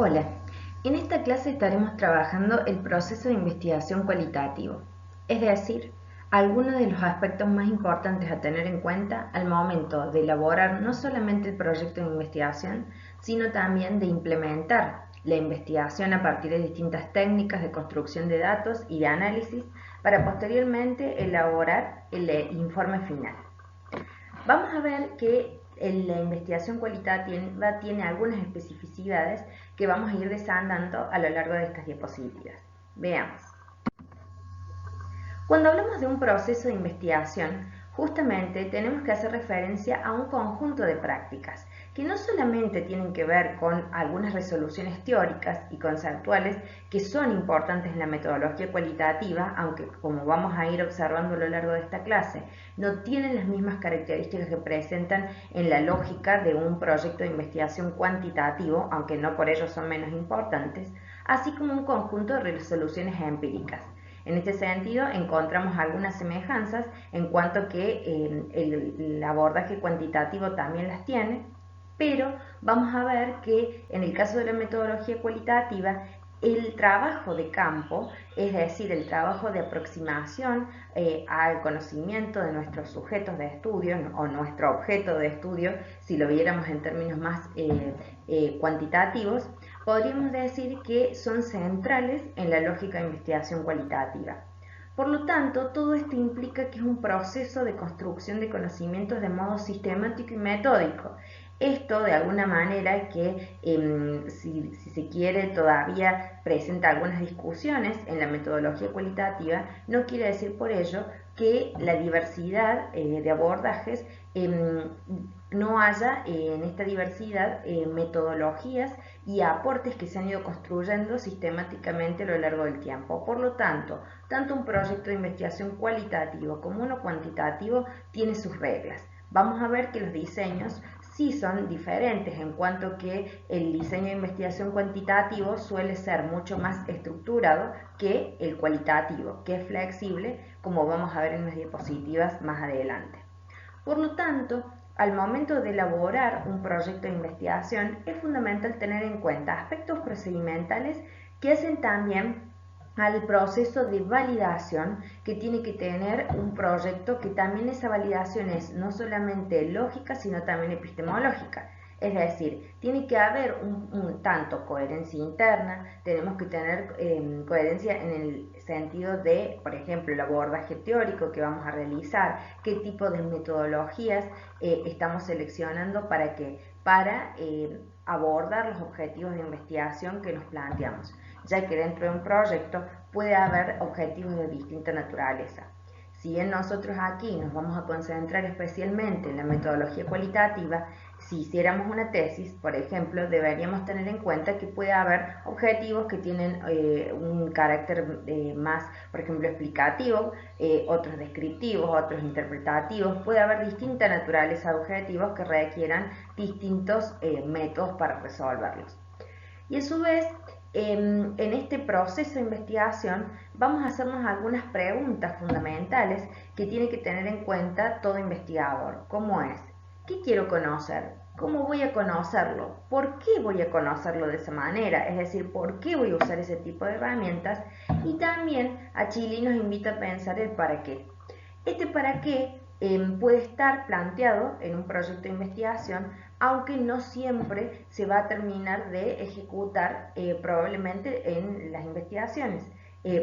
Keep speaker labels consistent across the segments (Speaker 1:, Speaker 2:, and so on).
Speaker 1: Hola, en esta clase estaremos trabajando el proceso de investigación cualitativo, es decir, algunos de los aspectos más importantes a tener en cuenta al momento de elaborar no solamente el proyecto de investigación, sino también de implementar la investigación a partir de distintas técnicas de construcción de datos y de análisis para posteriormente elaborar el informe final. Vamos a ver que la investigación cualitativa tiene algunas especificidades que vamos a ir desandando a lo largo de estas diapositivas. Veamos. Cuando hablamos de un proceso de investigación, justamente tenemos que hacer referencia a un conjunto de prácticas que no solamente tienen que ver con algunas resoluciones teóricas y conceptuales que son importantes en la metodología cualitativa, aunque como vamos a ir observando a lo largo de esta clase, no tienen las mismas características que presentan en la lógica de un proyecto de investigación cuantitativo, aunque no por ello son menos importantes, así como un conjunto de resoluciones empíricas. En este sentido, encontramos algunas semejanzas en cuanto a que el abordaje cuantitativo también las tiene, pero vamos a ver que en el caso de la metodología cualitativa, el trabajo de campo, es decir, el trabajo de aproximación al conocimiento de nuestros sujetos de estudio o nuestro objeto de estudio, si lo viéramos en términos más cuantitativos, podríamos decir que son centrales en la lógica de investigación cualitativa. Por lo tanto, todo esto implica que es un proceso de construcción de conocimientos de modo sistemático y metódico. Esto, de alguna manera, que si se quiere todavía presenta algunas discusiones en la metodología cualitativa, no quiere decir por ello que la diversidad de abordajes no haya en esta diversidad metodologías y aportes que se han ido construyendo sistemáticamente a lo largo del tiempo. Por lo tanto, tanto un proyecto de investigación cualitativo como uno cuantitativo tiene sus reglas. Vamos a ver que los diseños sí son diferentes en cuanto que el diseño de investigación cuantitativo suele ser mucho más estructurado que el cualitativo, que es flexible, como vamos a ver en las diapositivas más adelante. Por lo tanto, al momento de elaborar un proyecto de investigación es fundamental tener en cuenta aspectos procedimentales que hacen también al proceso de validación que tiene que tener un proyecto, que también esa validación es no solamente lógica, sino también epistemológica. Es decir, tiene que haber tanto coherencia interna, tenemos que tener coherencia en el sentido de, por ejemplo, el abordaje teórico que vamos a realizar, qué tipo de metodologías estamos seleccionando para qué, para abordar los objetivos de investigación que nos planteamos, ya que dentro de un proyecto puede haber objetivos de distinta naturaleza. Si bien nosotros aquí nos vamos a concentrar especialmente en la metodología cualitativa, si hiciéramos una tesis, por ejemplo, deberíamos tener en cuenta que puede haber objetivos que tienen un carácter más, por ejemplo, explicativo, otros descriptivos, otros interpretativos. Puede haber distinta naturaleza de objetivos que requieran distintos métodos para resolverlos. Y a su vez, en este proceso de investigación vamos a hacernos algunas preguntas fundamentales que tiene que tener en cuenta todo investigador, como es: ¿qué quiero conocer? ¿Cómo voy a conocerlo? ¿Por qué voy a conocerlo de esa manera? Es decir, ¿por qué voy a usar ese tipo de herramientas? Y también a Chile nos invita a pensar el para qué. Este para qué puede estar planteado en un proyecto de investigación, aunque no siempre se va a terminar de ejecutar probablemente en las investigaciones.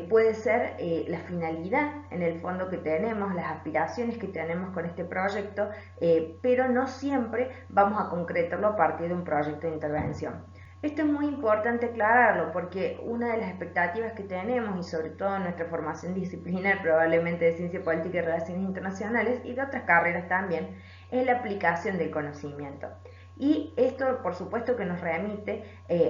Speaker 1: Puede ser la finalidad en el fondo que tenemos, las aspiraciones que tenemos con este proyecto, pero no siempre vamos a concretarlo a partir de un proyecto de intervención. Esto es muy importante aclararlo porque una de las expectativas que tenemos, y sobre todo en nuestra formación disciplinar, probablemente de Ciencia Política y Relaciones Internacionales y de otras carreras también, es la aplicación del conocimiento. Y esto, por supuesto, que nos remite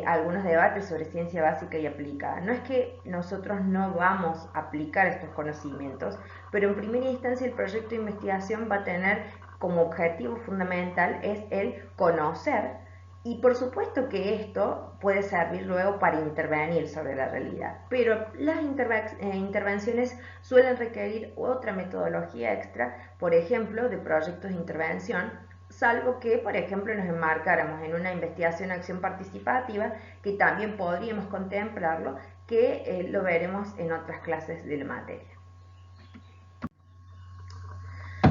Speaker 1: a algunos debates sobre ciencia básica y aplicada. No es que nosotros no vamos a aplicar estos conocimientos, pero en primera instancia el proyecto de investigación va a tener como objetivo fundamental es el conocer, y por supuesto que esto puede servir luego para intervenir sobre la realidad, pero las intervenciones suelen requerir otra metodología extra, por ejemplo, de proyectos de intervención, salvo que, por ejemplo, nos enmarcáramos en una investigación-acción participativa, que también podríamos contemplarlo, que lo veremos en otras clases de la materia.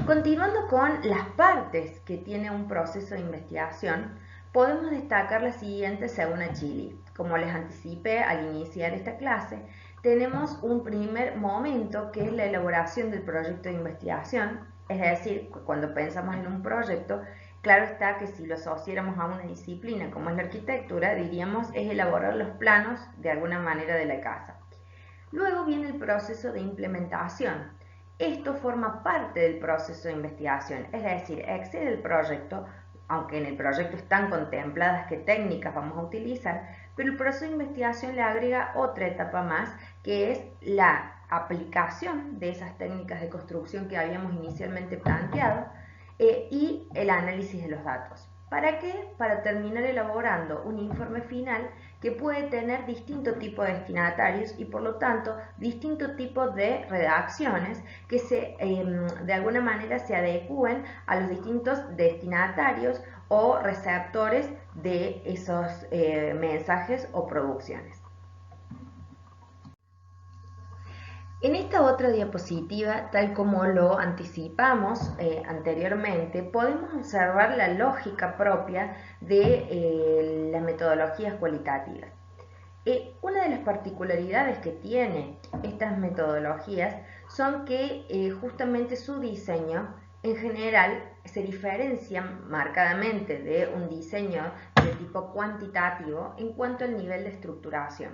Speaker 1: Continuando con las partes que tiene un proceso de investigación, podemos destacar las siguientes según Achilli. Como les anticipé al iniciar esta clase, tenemos un primer momento que es la elaboración del proyecto de investigación, es decir, cuando pensamos en un proyecto, claro está que si lo asociáramos a una disciplina como es la arquitectura, diríamos es elaborar los planos de alguna manera de la casa. Luego viene el proceso de implementación. Esto forma parte del proceso de investigación, es decir, excede el proyecto, aunque en el proyecto están contempladas qué técnicas vamos a utilizar, pero el proceso de investigación le agrega otra etapa más, que es la aplicación de esas técnicas de construcción que habíamos inicialmente planteado y el análisis de los datos. ¿Para qué? Para terminar elaborando un informe final que puede tener distintos tipos de destinatarios y por lo tanto distintos tipos de redacciones que de alguna manera se adecúen a los distintos destinatarios o receptores de esos mensajes o producciones. En esta otra diapositiva, tal como lo anticipamos anteriormente, podemos observar la lógica propia de las metodologías cualitativas. Una de las particularidades que tienen estas metodologías son que justamente su diseño en general se diferencia marcadamente de un diseño de tipo cuantitativo en cuanto al nivel de estructuración.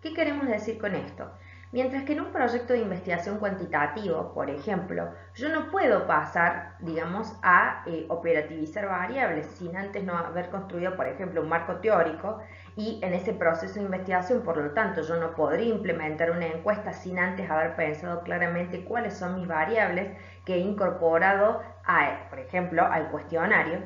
Speaker 1: ¿Qué queremos decir con esto? Mientras que en un proyecto de investigación cuantitativo, por ejemplo, yo no puedo pasar, digamos, a operativizar variables sin antes no haber construido, por ejemplo, un marco teórico y en ese proceso de investigación, por lo tanto, yo no podría implementar una encuesta sin antes haber pensado claramente cuáles son mis variables que he incorporado, por ejemplo, al cuestionario.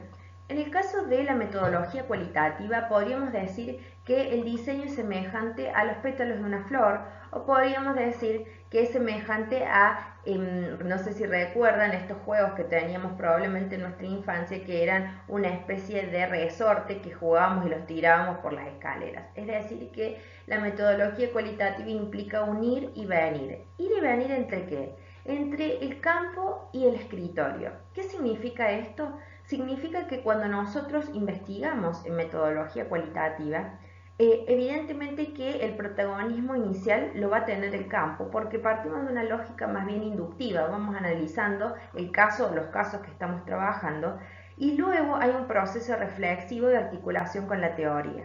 Speaker 1: En el caso de la metodología cualitativa, podríamos decir que el diseño es semejante a los pétalos de una flor, o podríamos decir que es semejante a, no sé si recuerdan estos juegos que teníamos probablemente en nuestra infancia, que eran una especie de resorte que jugábamos y los tirábamos por las escaleras. Es decir, que la metodología cualitativa implica un ir y venir. ¿Ir y venir entre qué? Entre el campo y el escritorio. ¿Qué significa esto? Significa que cuando nosotros investigamos en metodología cualitativa, evidentemente que el protagonismo inicial lo va a tener el campo, porque partimos de una lógica más bien inductiva, vamos analizando el caso o los casos que estamos trabajando, y luego hay un proceso reflexivo de articulación con la teoría.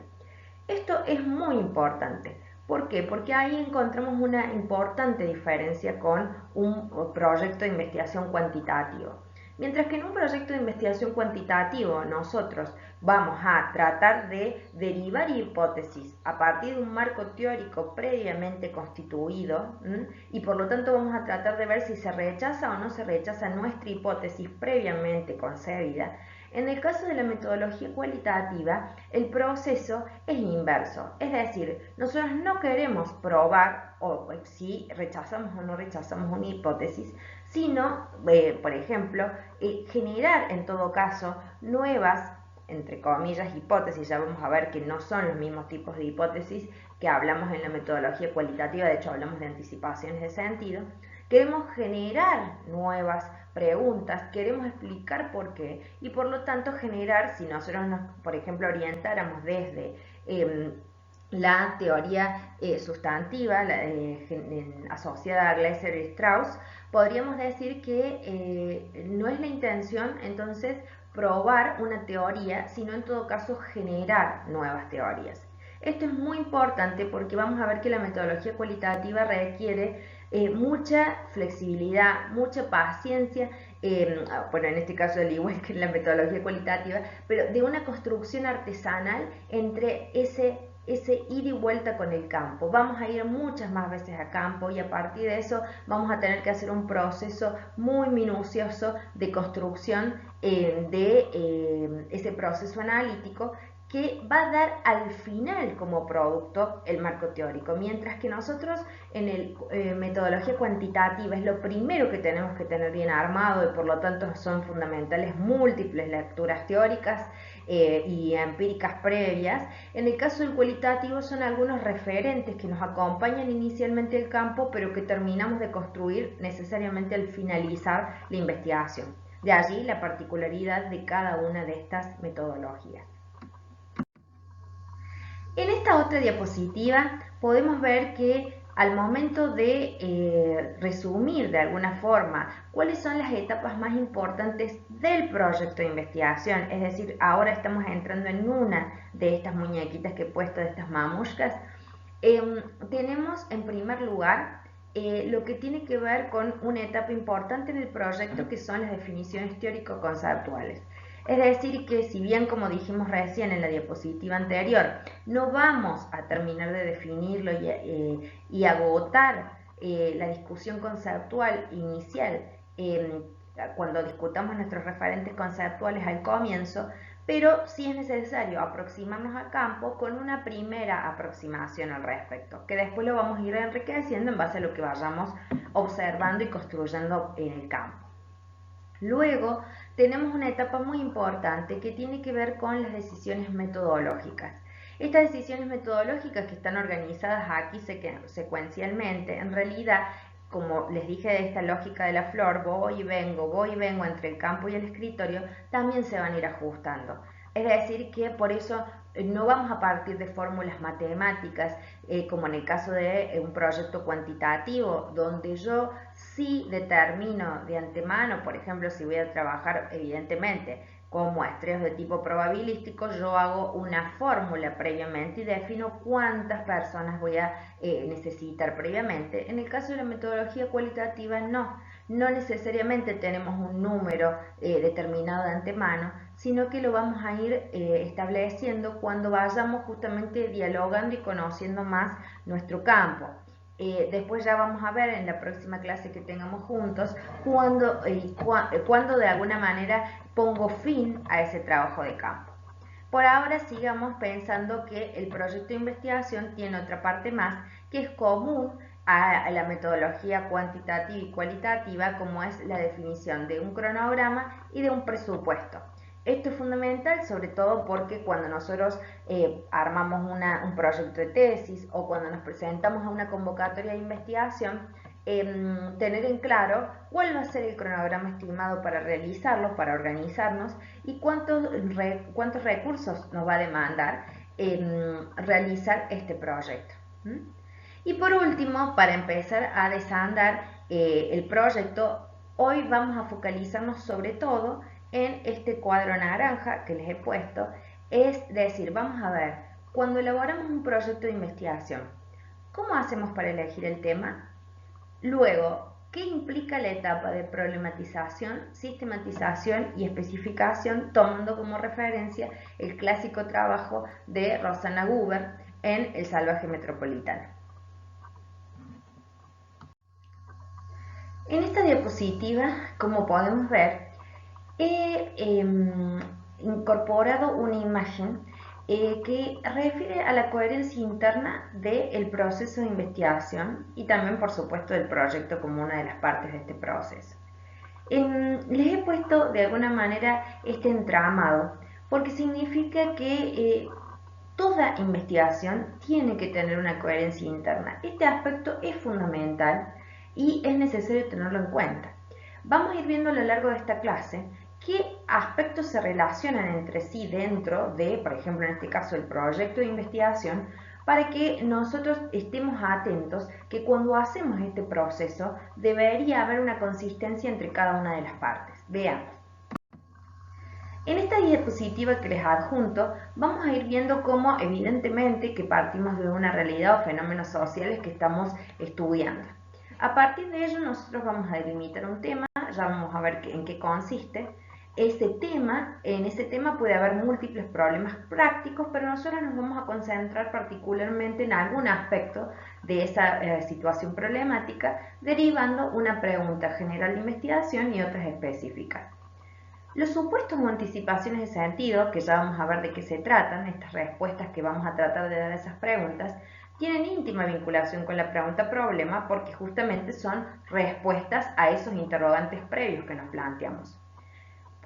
Speaker 1: Esto es muy importante. ¿Por qué? Porque ahí encontramos una importante diferencia con un proyecto de investigación cuantitativo. Mientras que en un proyecto de investigación cuantitativo nosotros vamos a tratar de derivar hipótesis a partir de un marco teórico previamente constituido y por lo tanto vamos a tratar de ver si se rechaza o no se rechaza nuestra hipótesis previamente concebida. En el caso de la metodología cualitativa, el proceso es inverso, es decir, nosotros no queremos probar o si rechazamos o no rechazamos una hipótesis, sino, por ejemplo, generar en todo caso nuevas, entre comillas, hipótesis. Ya vamos a ver que no son los mismos tipos de hipótesis que hablamos en la metodología cualitativa, de hecho hablamos de anticipaciones de sentido. Queremos generar nuevas preguntas, queremos explicar por qué y por lo tanto generar, si nosotros nos, por ejemplo, orientáramos desde la teoría sustantiva asociada a Gleiser y Strauss, podríamos decir que no es la intención entonces probar una teoría, sino en todo caso generar nuevas teorías. Esto es muy importante porque vamos a ver que la metodología cualitativa requiere mucha flexibilidad, mucha paciencia, bueno, en este caso al igual que en la metodología cualitativa, pero de una construcción artesanal entre ese ir y vuelta con el campo. Vamos a ir muchas más veces a campo y a partir de eso vamos a tener que hacer un proceso muy minucioso de construcción de ese proceso analítico que va a dar al final como producto el marco teórico, mientras que nosotros en el metodología cuantitativa es lo primero que tenemos que tener bien armado y por lo tanto son fundamentales múltiples lecturas teóricas y empíricas previas. En el caso del cualitativo son algunos referentes que nos acompañan inicialmente el campo, pero que terminamos de construir necesariamente al finalizar la investigación. De allí la particularidad de cada una de estas metodologías. En esta otra diapositiva podemos ver que al momento de resumir de alguna forma cuáles son las etapas más importantes del proyecto de investigación, es decir, ahora estamos entrando en una de estas muñequitas que he puesto, de estas mamushkas, tenemos en primer lugar lo que tiene que ver con una etapa importante en el proyecto, que son las definiciones teórico-conceptuales. Es decir, que si bien, como dijimos recién en la diapositiva anterior, no vamos a terminar de definirlo y agotar la discusión conceptual inicial cuando discutamos nuestros referentes conceptuales al comienzo, pero sí es necesario aproximarnos al campo con una primera aproximación al respecto, que después lo vamos a ir enriqueciendo en base a lo que vayamos observando y construyendo en el campo. Luego tenemos una etapa muy importante que tiene que ver con las decisiones metodológicas. Estas decisiones metodológicas, que están organizadas aquí secuencialmente, en realidad, como les dije de esta lógica de la flor, voy y vengo entre el campo y el escritorio, también se van a ir ajustando. Es decir, que por eso no vamos a partir de fórmulas matemáticas, como en el caso de un proyecto cuantitativo, donde yo sí determino de antemano, por ejemplo, si voy a trabajar evidentemente con muestreos de tipo probabilístico, yo hago una fórmula previamente y defino cuántas personas voy a necesitar previamente. En el caso de la metodología cualitativa, no necesariamente tenemos un número determinado de antemano, sino que lo vamos a ir estableciendo cuando vayamos justamente dialogando y conociendo más nuestro campo. Después ya vamos a ver en la próxima clase que tengamos juntos cuando de alguna manera pongo fin a ese trabajo de campo. Por ahora sigamos pensando que el proyecto de investigación tiene otra parte más que es común a la metodología cuantitativa y cualitativa, como es la definición de un cronograma y de un presupuesto. Esto es fundamental, sobre todo porque cuando nosotros armamos un proyecto de tesis o cuando nos presentamos a una convocatoria de investigación, tener en claro cuál va a ser el cronograma estimado para realizarlo, para organizarnos y cuántos recursos nos va a demandar realizar este proyecto. Y por último, para empezar a desandar el proyecto, hoy vamos a focalizarnos sobre todo en este cuadro naranja que les he puesto, es decir, vamos a ver, cuando elaboramos un proyecto de investigación, ¿cómo hacemos para elegir el tema? Luego, ¿qué implica la etapa de problematización, sistematización y especificación, tomando como referencia el clásico trabajo de Rosanna Gruber en El salvaje metropolitano? En esta diapositiva, como podemos ver, he incorporado una imagen que refiere a la coherencia interna del proceso de investigación y también, por supuesto, del proyecto como una de las partes de este proceso. Les he puesto de alguna manera este entramado porque significa que toda investigación tiene que tener una coherencia interna. Este aspecto es fundamental y es necesario tenerlo en cuenta. Vamos a ir viendo a lo largo de esta clase qué aspectos se relacionan entre sí dentro de, por ejemplo, en este caso, el proyecto de investigación, para que nosotros estemos atentos que cuando hacemos este proceso debería haber una consistencia entre cada una de las partes. Veamos. En esta diapositiva que les adjunto, vamos a ir viendo cómo, evidentemente, que partimos de una realidad o fenómenos sociales que estamos estudiando. A partir de ello, nosotros vamos a delimitar un tema, ya vamos a ver en qué consiste. En ese tema puede haber múltiples problemas prácticos, pero nosotros nos vamos a concentrar particularmente en algún aspecto de esa situación problemática, derivando una pregunta general de investigación y otras específicas. Los supuestos o anticipaciones de sentido, que ya vamos a ver de qué se tratan, estas respuestas que vamos a tratar de dar a esas preguntas, tienen íntima vinculación con la pregunta problema porque justamente son respuestas a esos interrogantes previos que nos planteamos.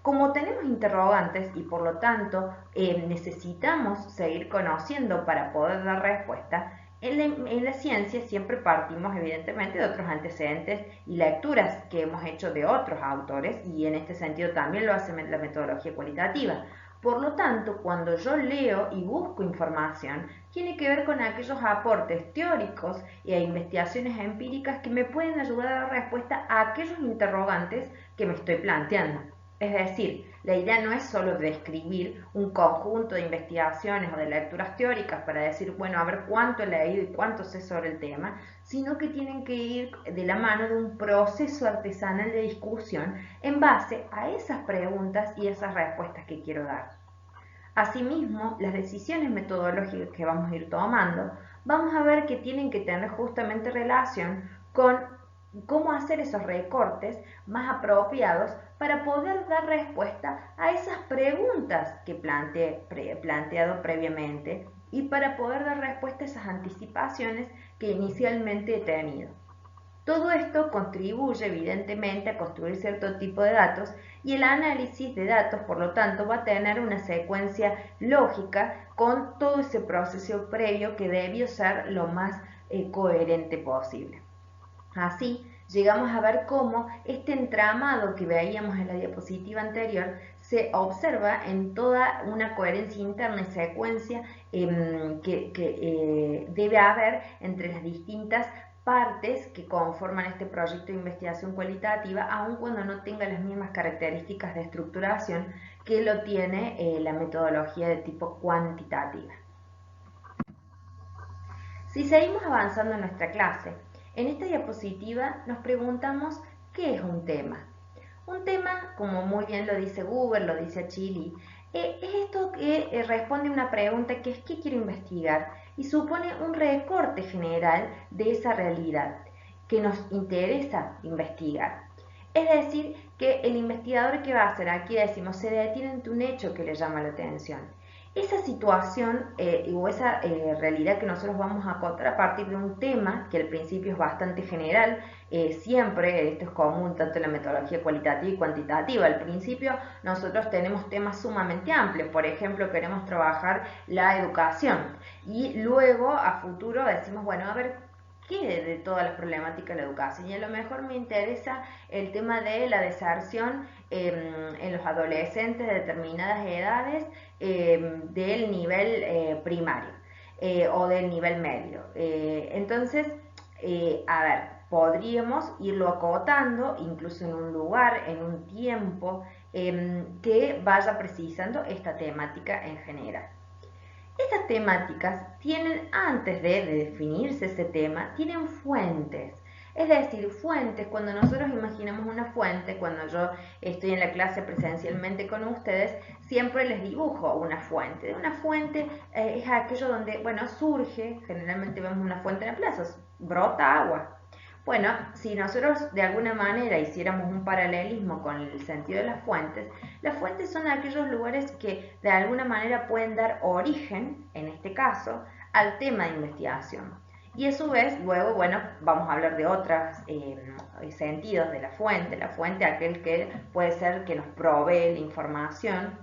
Speaker 1: Como tenemos interrogantes y por lo tanto necesitamos seguir conociendo para poder dar respuesta, en la ciencia siempre partimos evidentemente de otros antecedentes y lecturas que hemos hecho de otros autores y en este sentido también lo hace la metodología cualitativa. Por lo tanto, cuando yo leo y busco información, tiene que ver con aquellos aportes teóricos e investigaciones empíricas que me pueden ayudar a dar respuesta a aquellos interrogantes que me estoy planteando. Es decir, la idea no es solo describir un conjunto de investigaciones o de lecturas teóricas para decir, bueno, a ver cuánto he leído y cuánto sé sobre el tema, sino que tienen que ir de la mano de un proceso artesanal de discusión en base a esas preguntas y esas respuestas que quiero dar. Asimismo, las decisiones metodológicas que vamos a ir tomando, vamos a ver que tienen que tener justamente relación con cómo hacer esos recortes más apropiados para poder dar respuesta a esas preguntas que planteado previamente y para poder dar respuesta a esas anticipaciones que inicialmente he tenido. Todo esto contribuye evidentemente a construir cierto tipo de datos y el análisis de datos, por lo tanto, va a tener una secuencia lógica con todo ese proceso previo que debió ser lo más coherente posible. Así, llegamos a ver cómo este entramado que veíamos en la diapositiva anterior se observa en toda una coherencia interna y secuencia que debe haber entre las distintas partes que conforman este proyecto de investigación cualitativa, aun cuando no tenga las mismas características de estructuración que lo tiene la metodología de tipo cuantitativa. Si seguimos avanzando en nuestra clase, en esta diapositiva nos preguntamos ¿qué es un tema? Un tema, como muy bien lo dice Google, lo dice Achille, es esto que responde a una pregunta que es ¿qué quiero investigar? Y supone un recorte general de esa realidad que nos interesa investigar. Es decir, que el investigador que va a hacer, aquí decimos, se detiene ante un hecho que le llama la atención. Esa situación o esa realidad que nosotros vamos a acotar a partir de un tema que al principio es bastante general, siempre esto es común tanto en la metodología cualitativa y cuantitativa. Al principio nosotros tenemos temas sumamente amplios, por ejemplo queremos trabajar la educación y luego a futuro decimos, bueno, a ver, ¿qué de todas las problemáticas de la educación? Y a lo mejor me interesa el tema de la deserción en los adolescentes de determinadas edades del nivel primario o del nivel medio. Entonces, a ver, podríamos irlo acotando incluso en un lugar, en un tiempo que vaya precisando esta temática en general. Estas temáticas tienen, antes de definirse ese tema, tienen fuentes. Es decir, fuentes, cuando nosotros imaginamos una fuente, cuando yo estoy en la clase presencialmente con ustedes, siempre les dibujo una fuente. Una fuente es aquello donde, bueno, surge, generalmente vemos una fuente en la plaza, brota agua. Bueno, si nosotros de alguna manera hiciéramos un paralelismo con el sentido de las fuentes son aquellos lugares que de alguna manera pueden dar origen, en este caso, al tema de investigación. Y a su vez, luego, bueno, vamos a hablar de otros sentidos de la fuente, aquel que puede ser que nos provee la información,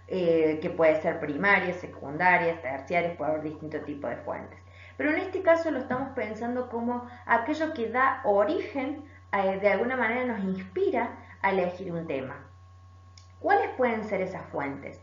Speaker 1: que puede ser primaria, secundaria, terciaria, puede haber distintos tipos de fuentes. Pero en este caso lo estamos pensando como aquello que da origen, de alguna manera nos inspira a elegir un tema. ¿Cuáles pueden ser esas fuentes?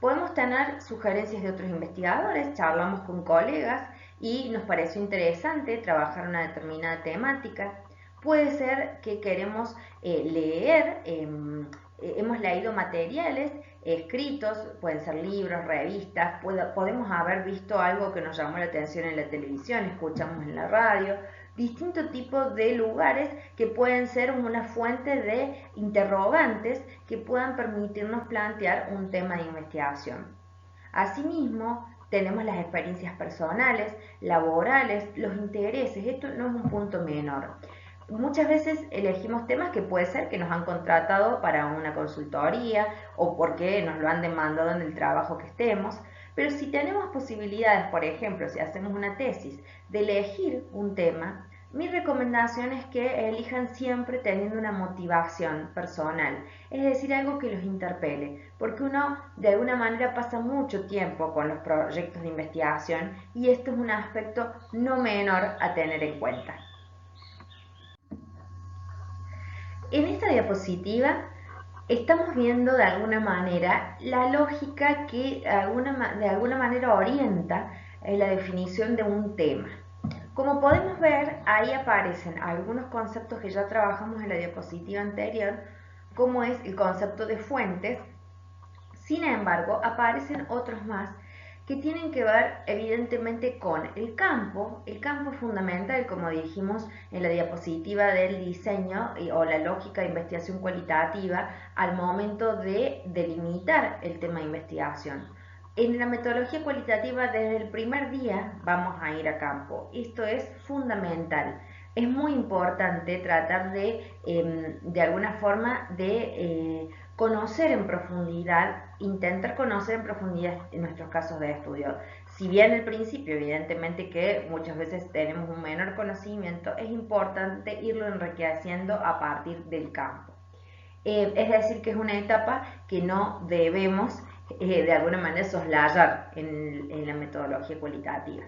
Speaker 1: Podemos tener sugerencias de otros investigadores, charlamos con colegas y nos pareció interesante trabajar una determinada temática. Puede ser que queremos leer, hemos leído materiales escritos, pueden ser libros, revistas, podemos haber visto algo que nos llamó la atención en la televisión, escuchamos en la radio, distintos tipos de lugares que pueden ser una fuente de interrogantes que puedan permitirnos plantear un tema de investigación. Asimismo, tenemos las experiencias personales, laborales, los intereses, esto no es un punto menor. Muchas veces elegimos temas que puede ser que nos han contratado para una consultoría o porque nos lo han demandado en el trabajo que estemos, pero si tenemos posibilidades, por ejemplo, si hacemos una tesis, de elegir un tema, mi recomendación es que elijan siempre teniendo una motivación personal, es decir, algo que los interpele, porque uno de alguna manera pasa mucho tiempo con los proyectos de investigación y esto es un aspecto no menor a tener en cuenta. En esta diapositiva estamos viendo de alguna manera la lógica que de alguna manera orienta la definición de un tema. Como podemos ver, ahí aparecen algunos conceptos que ya trabajamos en la diapositiva anterior, como es el concepto de fuentes. Sin embargo, aparecen otros más que tienen que ver evidentemente con el campo. El campo es fundamental, como dijimos en la diapositiva del diseño o la lógica de investigación cualitativa al momento de delimitar el tema de investigación. En la metodología cualitativa desde el primer día vamos a ir a campo. Esto es fundamental. Es muy importante tratar de alguna forma de conocer en profundidad, intentar conocer en profundidad en nuestros casos de estudio. Si bien al principio, evidentemente que muchas veces tenemos un menor conocimiento, es importante irlo enriqueciendo a partir del campo. Es decir, que es una etapa que no debemos de alguna manera soslayar en la metodología cualitativa.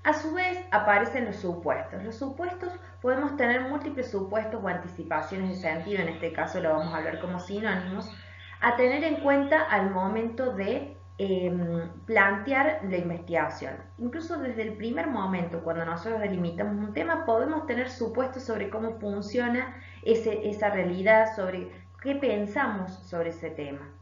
Speaker 1: A su vez aparecen los supuestos. Los supuestos podemos tener múltiples supuestos o anticipaciones de sentido, en este caso lo vamos a hablar como sinónimos, a tener en cuenta al momento de plantear la investigación. Incluso desde el primer momento, cuando nosotros delimitamos un tema, podemos tener supuestos sobre cómo funciona esa realidad, sobre qué pensamos sobre ese tema.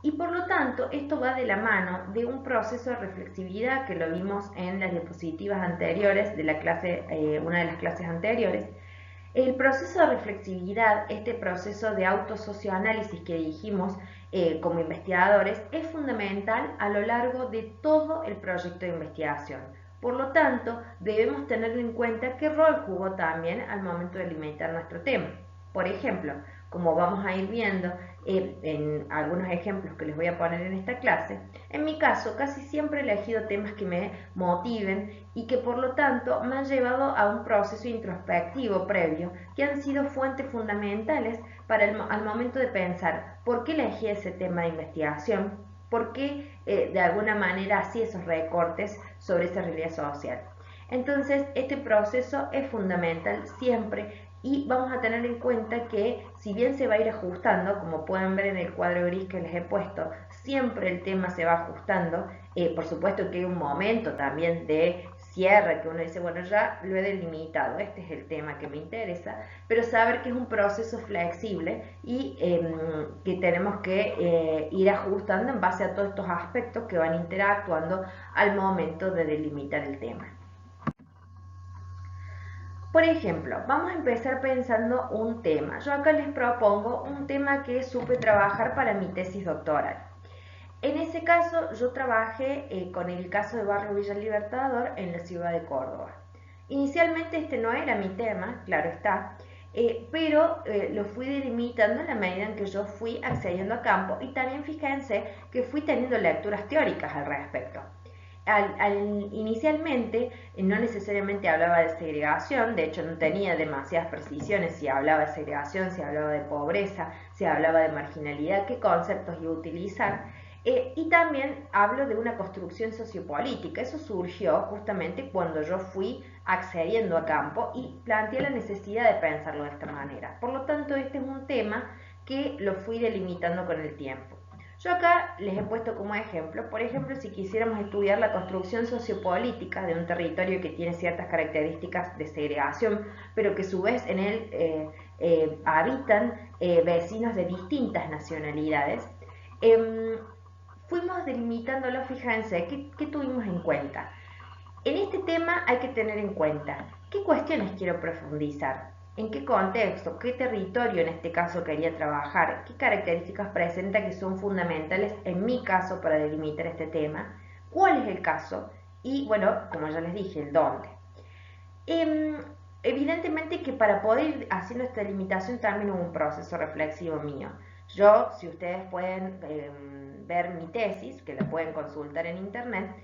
Speaker 1: Y por lo tanto, esto va de la mano de un proceso de reflexividad que lo vimos en las diapositivas anteriores de la clase, una de las clases anteriores. El proceso de reflexividad, este proceso de autosocioanálisis que dijimos como investigadores, es fundamental a lo largo de todo el proyecto de investigación. Por lo tanto, debemos tener en cuenta qué rol jugó también al momento de delimitar nuestro tema. Por ejemplo, como vamos a ir viendo en algunos ejemplos que les voy a poner en esta clase, en mi caso casi siempre he elegido temas que me motiven y que por lo tanto me han llevado a un proceso introspectivo previo que han sido fuentes fundamentales para al momento de pensar por qué elegí ese tema de investigación, por qué de alguna manera hacía esos recortes sobre esa realidad social. Entonces, este proceso es fundamental siempre y vamos a tener en cuenta que si bien se va a ir ajustando, como pueden ver en el cuadro gris que les he puesto, siempre el tema se va ajustando. Por supuesto que hay un momento también de cierre que uno dice, bueno, ya lo he delimitado, este es el tema que me interesa, pero saber que es un proceso flexible y que tenemos que ir ajustando en base a todos estos aspectos que van interactuando al momento de delimitar el tema. Por ejemplo, vamos a empezar pensando un tema. Yo acá les propongo un tema que supe trabajar para mi tesis doctoral. En ese caso, yo trabajé con el caso de Barrio Villa Libertador en la ciudad de Córdoba. Inicialmente este no era mi tema, claro está, pero lo fui delimitando en la medida en que yo fui accediendo a campo y también fíjense que fui teniendo lecturas teóricas al respecto. Inicialmente no necesariamente hablaba de segregación, de hecho no tenía demasiadas precisiones si hablaba de segregación, si hablaba de pobreza, si hablaba de marginalidad, qué conceptos iba a utilizar. Y también hablo de una construcción sociopolítica. Eso surgió justamente cuando yo fui accediendo a campo y planteé la necesidad de pensarlo de esta manera. Por lo tanto, este es un tema que lo fui delimitando con el tiempo. Yo acá les he puesto como ejemplo, por ejemplo, si quisiéramos estudiar la construcción sociopolítica de un territorio que tiene ciertas características de segregación, pero que a su vez en él habitan vecinos de distintas nacionalidades, fuimos delimitándolo, fíjense, ¿qué tuvimos en cuenta? En este tema hay que tener en cuenta qué cuestiones quiero profundizar, en qué contexto, qué territorio en este caso quería trabajar, qué características presenta que son fundamentales en mi caso para delimitar este tema, cuál es el caso y, bueno, como ya les dije, el dónde. Evidentemente que para poder ir haciendo esta limitación también hubo un proceso reflexivo mío. Yo, si ustedes pueden ver mi tesis, que la pueden consultar en internet,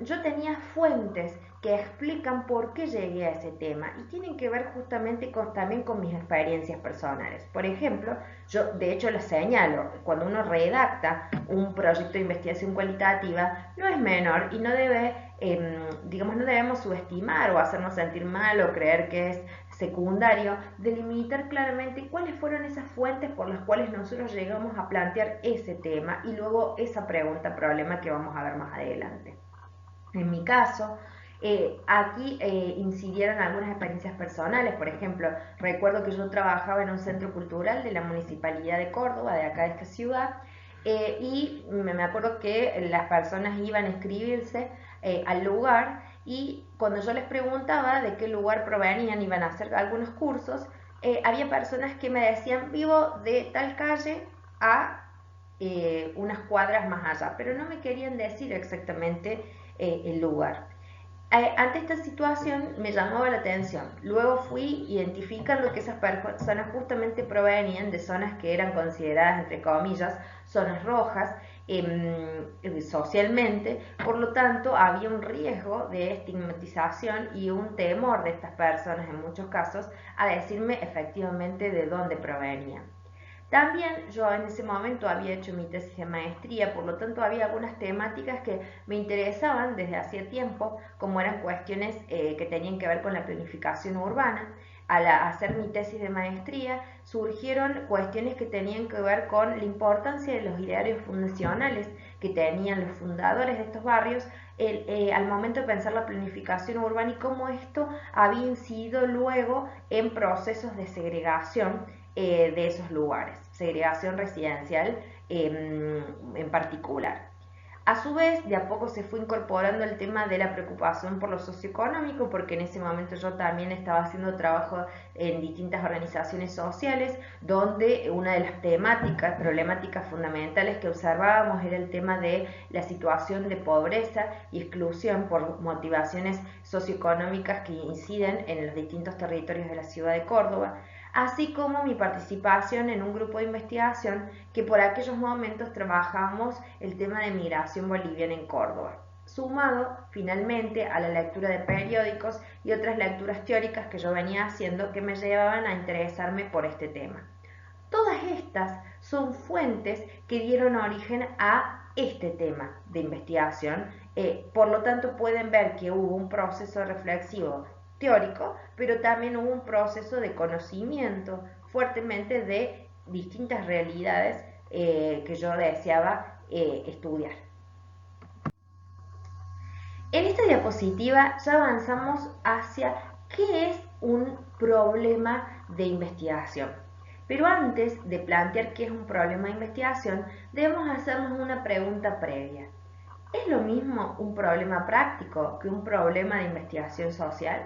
Speaker 1: yo tenía fuentes que explican por qué llegué a ese tema y tienen que ver justamente también con mis experiencias personales. Por ejemplo, yo de hecho las señalo, cuando uno redacta un proyecto de investigación cualitativa, no es menor y no debe, digamos, no debemos subestimar o hacernos sentir mal o creer que es secundario, delimitar claramente cuáles fueron esas fuentes por las cuales nosotros llegamos a plantear ese tema y luego esa pregunta, problema que vamos a ver más adelante. En mi caso, aquí incidieron algunas experiencias personales. Por ejemplo, recuerdo que yo trabajaba en un centro cultural de la Municipalidad de Córdoba, de acá de esta ciudad, y me acuerdo que las personas iban a inscribirse al lugar y cuando yo les preguntaba de qué lugar provenían, iban a hacer algunos cursos, había personas que me decían, vivo de tal calle a unas cuadras más allá, pero no me querían decir exactamente el lugar. Ante esta situación me llamaba la atención. Luego fui identificando que esas personas justamente provenían de zonas que eran consideradas, entre comillas, zonas rojas socialmente. Por lo tanto, había un riesgo de estigmatización y un temor de estas personas, en muchos casos, a decirme efectivamente de dónde provenían. También yo en ese momento había hecho mi tesis de maestría, por lo tanto había algunas temáticas que me interesaban desde hacía tiempo, como eran cuestiones que tenían que ver con la planificación urbana. Al hacer mi tesis de maestría surgieron cuestiones que tenían que ver con la importancia de los idearios fundacionales que tenían los fundadores de estos barrios al momento de pensar la planificación urbana y cómo esto había incidido luego en procesos de segregación de esos lugares, segregación residencial en particular. A su vez, de a poco se fue incorporando el tema de la preocupación por lo socioeconómico, porque en ese momento yo también estaba haciendo trabajo en distintas organizaciones sociales, donde una de las problemáticas fundamentales que observábamos era el tema de la situación de pobreza y exclusión por motivaciones socioeconómicas que inciden en los distintos territorios de la ciudad de Córdoba, así como mi participación en un grupo de investigación que por aquellos momentos trabajamos el tema de migración boliviana en Córdoba, sumado finalmente a la lectura de periódicos y otras lecturas teóricas que yo venía haciendo que me llevaban a interesarme por este tema. Todas estas son fuentes que dieron origen a este tema de investigación, por lo tanto pueden ver que hubo un proceso reflexivo teórico, pero también hubo un proceso de conocimiento fuertemente de distintas realidades que yo deseaba estudiar. En esta diapositiva ya avanzamos hacia qué es un problema de investigación. Pero antes de plantear qué es un problema de investigación, debemos hacernos una pregunta previa. ¿Es lo mismo un problema práctico que un problema de investigación social?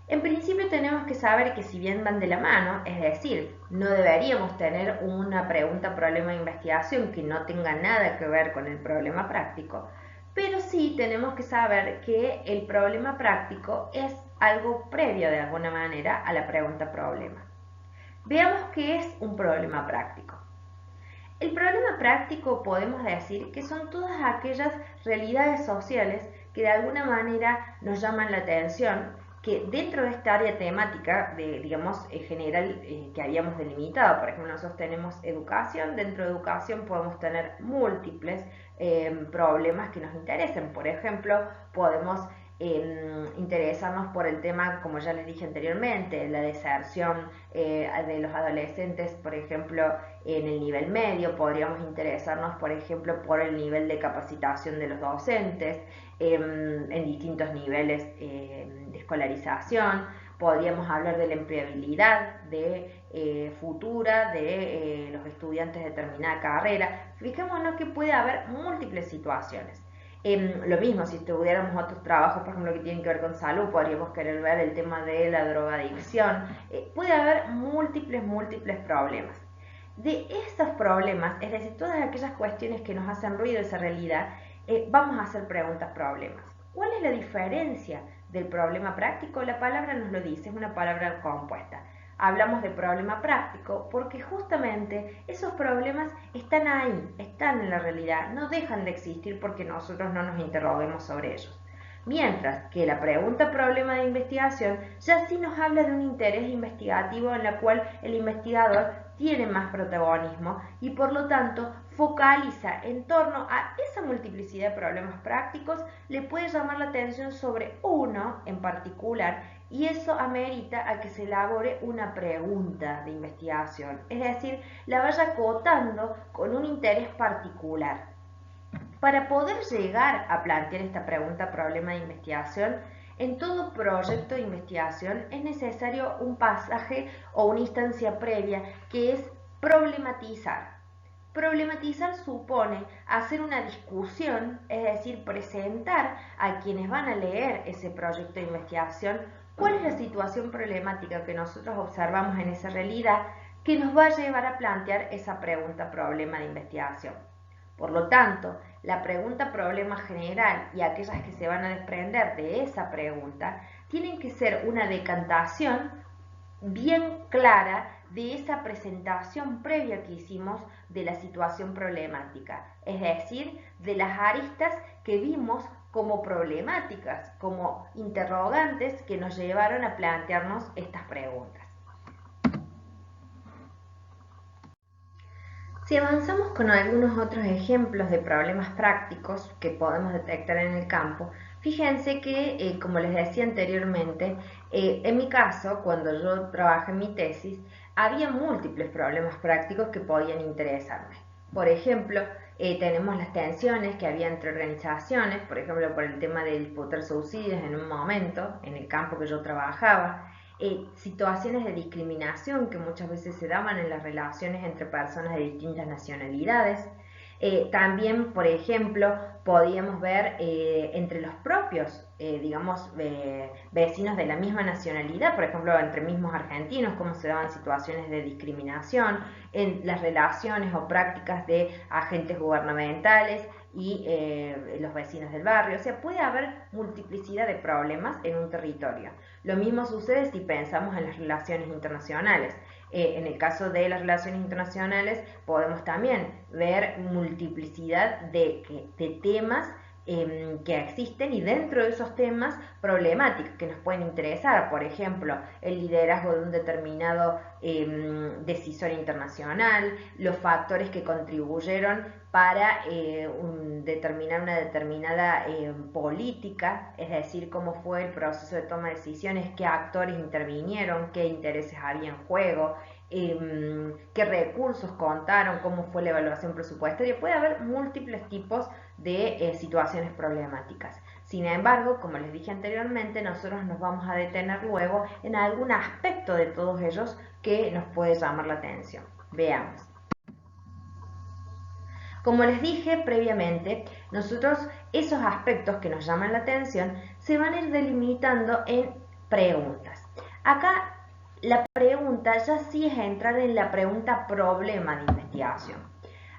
Speaker 1: En principio tenemos que saber que si bien van de la mano, es decir, no deberíamos tener una pregunta problema de investigación que no tenga nada que ver con el problema práctico, pero sí tenemos que saber que el problema práctico es algo previo de alguna manera a la pregunta problema. Veamos qué es un problema práctico. El problema práctico podemos decir que son todas aquellas realidades sociales que de alguna manera nos llaman la atención, que dentro de esta área temática, digamos, general que habíamos delimitado, por ejemplo, nosotros tenemos educación, dentro de educación podemos tener múltiples problemas que nos interesen. Por ejemplo, podemos interesarnos por el tema, como ya les dije anteriormente, la deserción de los adolescentes, por ejemplo, en el nivel medio. Podríamos interesarnos, por ejemplo, por el nivel de capacitación de los docentes en distintos niveles de escolarización. Podríamos hablar de la empleabilidad futura de los estudiantes de determinada carrera. Fijémonos que puede haber múltiples situaciones. Lo mismo, si estudiáramos otros trabajos, por ejemplo, que tienen que ver con salud, podríamos querer ver el tema de la drogadicción. Puede haber múltiples problemas. De esos problemas, es decir, todas aquellas cuestiones que nos hacen ruido esa realidad, vamos a hacer preguntas problemas. ¿Cuál es la diferencia del problema práctico, la palabra nos lo dice, es una palabra compuesta. Hablamos de problema práctico porque justamente esos problemas están ahí, están en la realidad, no dejan de existir porque nosotros no nos interroguemos sobre ellos. Mientras que la pregunta problema de investigación ya sí nos habla de un interés investigativo en la cual el investigador tiene más protagonismo y por lo tanto focaliza en torno a esa multiplicidad de problemas prácticos, le puede llamar la atención sobre uno en particular y eso amerita a que se elabore una pregunta de investigación, es decir, la vaya acotando con un interés particular. Para poder llegar a plantear esta pregunta problema de investigación, en todo proyecto de investigación es necesario un pasaje o una instancia previa que es problematizar. Problematizar supone hacer una discusión, es decir, presentar a quienes van a leer ese proyecto de investigación cuál es la situación problemática que nosotros observamos en esa realidad que nos va a llevar a plantear esa pregunta problema de investigación. Por lo tanto, la pregunta problema general y aquellas que se van a desprender de esa pregunta tienen que ser una decantación bien clara de esa presentación previa que hicimos de la situación problemática, es decir, de las aristas que vimos como problemáticas, como interrogantes que nos llevaron a plantearnos estas preguntas. Si avanzamos con algunos otros ejemplos de problemas prácticos que podemos detectar en el campo, fíjense que, como les decía anteriormente, en mi caso, cuando yo trabajé en mi tesis, había múltiples problemas prácticos que podían interesarme. Por ejemplo, tenemos las tensiones que había entre organizaciones, por ejemplo, por el tema de disputar subsidios en un momento, en el campo que yo trabajaba, situaciones de discriminación que muchas veces se daban en las relaciones entre personas de distintas nacionalidades. También, por ejemplo, podíamos ver entre los propios, vecinos de la misma nacionalidad, por ejemplo, entre mismos argentinos, cómo se daban situaciones de discriminación en las relaciones o prácticas de agentes gubernamentales y los vecinos del barrio. O sea, puede haber multiplicidad de problemas en un territorio. Lo mismo sucede si pensamos en las relaciones internacionales. En el caso de las relaciones internacionales podemos también ver multiplicidad de temas que existen y dentro de esos temas problemáticas que nos pueden interesar, por ejemplo, el liderazgo de un determinado decisor internacional, los factores que contribuyeron para determinar una determinada política, es decir, cómo fue el proceso de toma de decisiones, qué actores intervinieron, qué intereses había en juego, qué recursos contaron, cómo fue la evaluación presupuestaria. Puede haber múltiples tipos de situaciones problemáticas. Sin embargo, como les dije anteriormente, nosotros nos vamos a detener luego en algún aspecto de todos ellos que nos puede llamar la atención. Veamos. Como les dije previamente, nosotros esos aspectos que nos llaman la atención se van a ir delimitando en preguntas. Acá la pregunta ya sí es entrar en la pregunta problema de investigación.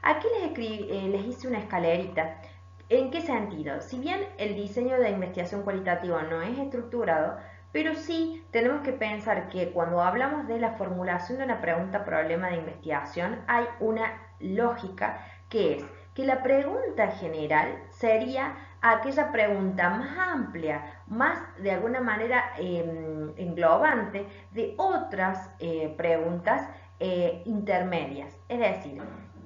Speaker 1: Aquí les hice una escalerita. ¿En qué sentido? Si bien el diseño de investigación cualitativa no es estructurado, pero sí tenemos que pensar que cuando hablamos de la formulación de una pregunta problema de investigación hay una lógica que es que la pregunta general sería aquella pregunta más amplia, más de alguna manera englobante de otras preguntas intermedias. Es decir,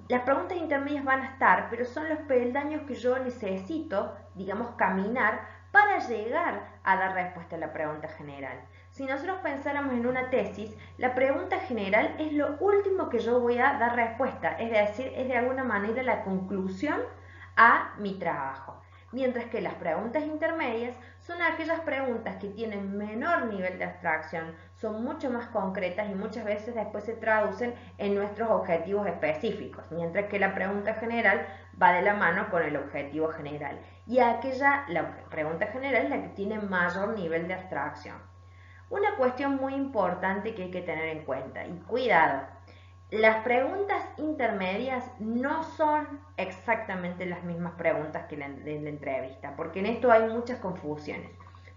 Speaker 1: las preguntas intermedias van a estar, pero son los peldaños que yo necesito, digamos, caminar para llegar a dar respuesta a la pregunta general. Si nosotros pensáramos en una tesis, la pregunta general es lo último que yo voy a dar respuesta, es decir, es de alguna manera la conclusión a mi trabajo. Mientras que las preguntas intermedias son aquellas preguntas que tienen menor nivel de abstracción, son mucho más concretas y muchas veces después se traducen en nuestros objetivos específicos, mientras que la pregunta general va de la mano con el objetivo general. Y la pregunta general es la que tiene mayor nivel de abstracción. Una cuestión muy importante que hay que tener en cuenta, y cuidado, las preguntas intermedias no son exactamente las mismas preguntas que de la entrevista, porque en esto hay muchas confusiones.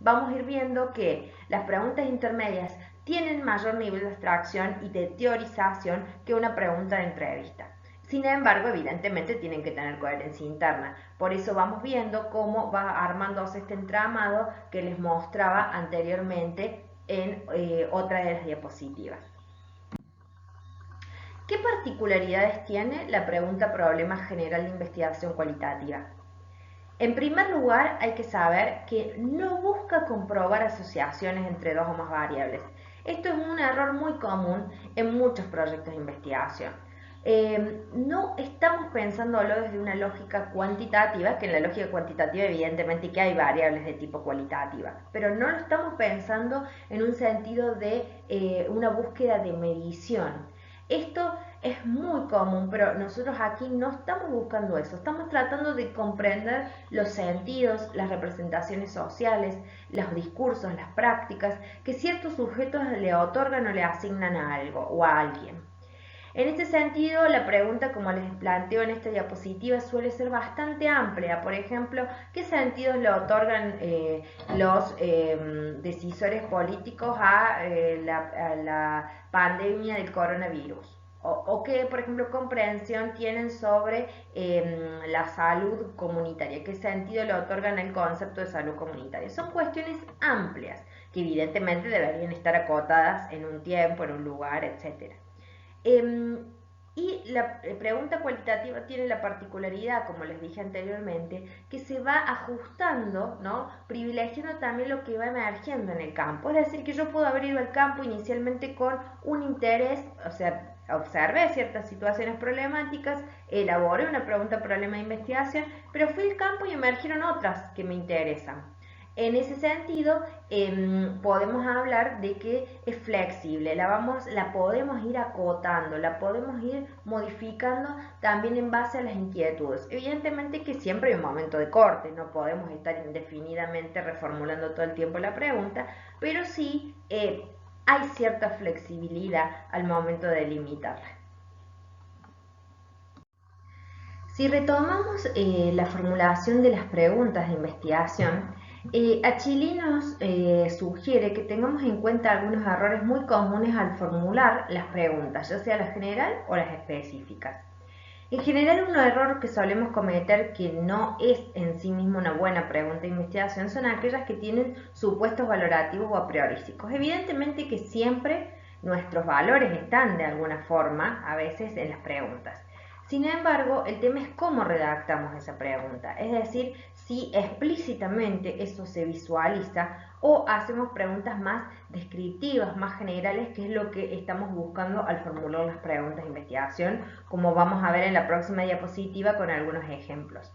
Speaker 1: vamos a ir viendo que las preguntas intermedias tienen mayor nivel de abstracción y de teorización que una pregunta de entrevista. Sin embargo, evidentemente tienen que tener coherencia interna. Por eso vamos viendo cómo va armándose este entramado que les mostraba anteriormente en otra de las diapositivas. ¿Qué particularidades tiene la pregunta problema general de investigación cualitativa? En primer lugar, hay que saber que no busca comprobar asociaciones entre dos o más variables. Esto es un error muy común en muchos proyectos de investigación. No estamos pensándolo desde una lógica cuantitativa, que en la lógica cuantitativa evidentemente que hay variables de tipo cualitativa, pero no lo estamos pensando en un sentido de una búsqueda de medición. Esto es muy común, pero nosotros aquí no estamos buscando eso, estamos tratando de comprender los sentidos, las representaciones sociales, los discursos, las prácticas que ciertos sujetos le otorgan o le asignan a algo o a alguien. En este sentido, la pregunta, como les planteo en esta diapositiva, suele ser bastante amplia. Por ejemplo, ¿qué sentidos le otorgan los decisores políticos a la pandemia del coronavirus? O qué, por ejemplo, comprensión tienen sobre la salud comunitaria, qué sentido le otorgan al concepto de salud comunitaria. Son cuestiones amplias que evidentemente deberían estar acotadas en un tiempo, en un lugar, etc. Y la pregunta cualitativa tiene la particularidad, como les dije anteriormente, que se va ajustando, ¿no? Privilegiando también lo que va emergiendo en el campo. Es decir, que yo puedo haber ido al campo inicialmente con un interés, o sea, observé ciertas situaciones problemáticas, elaboré una pregunta problema de investigación, pero fui al campo y emergieron otras que me interesan. En ese sentido, podemos hablar de que es flexible, la podemos ir acotando, la podemos ir modificando también en base a las inquietudes. Evidentemente que siempre hay un momento de corte, no podemos estar indefinidamente reformulando todo el tiempo la pregunta, pero sí hay cierta flexibilidad al momento de delimitarla. Si retomamos la formulación de las preguntas de investigación, Achilli nos sugiere que tengamos en cuenta algunos errores muy comunes al formular las preguntas, ya sea las general o las específicas. En general, un error que solemos cometer que no es en sí mismo una buena pregunta de investigación son aquellas que tienen supuestos valorativos o a priorísticos. Evidentemente que siempre nuestros valores están de alguna forma, a veces, en las preguntas. Sin embargo, el tema es cómo redactamos esa pregunta, es decir, si explícitamente eso se visualiza o hacemos preguntas más descriptivas, más generales, que es lo que estamos buscando al formular las preguntas de investigación, como vamos a ver en la próxima diapositiva con algunos ejemplos.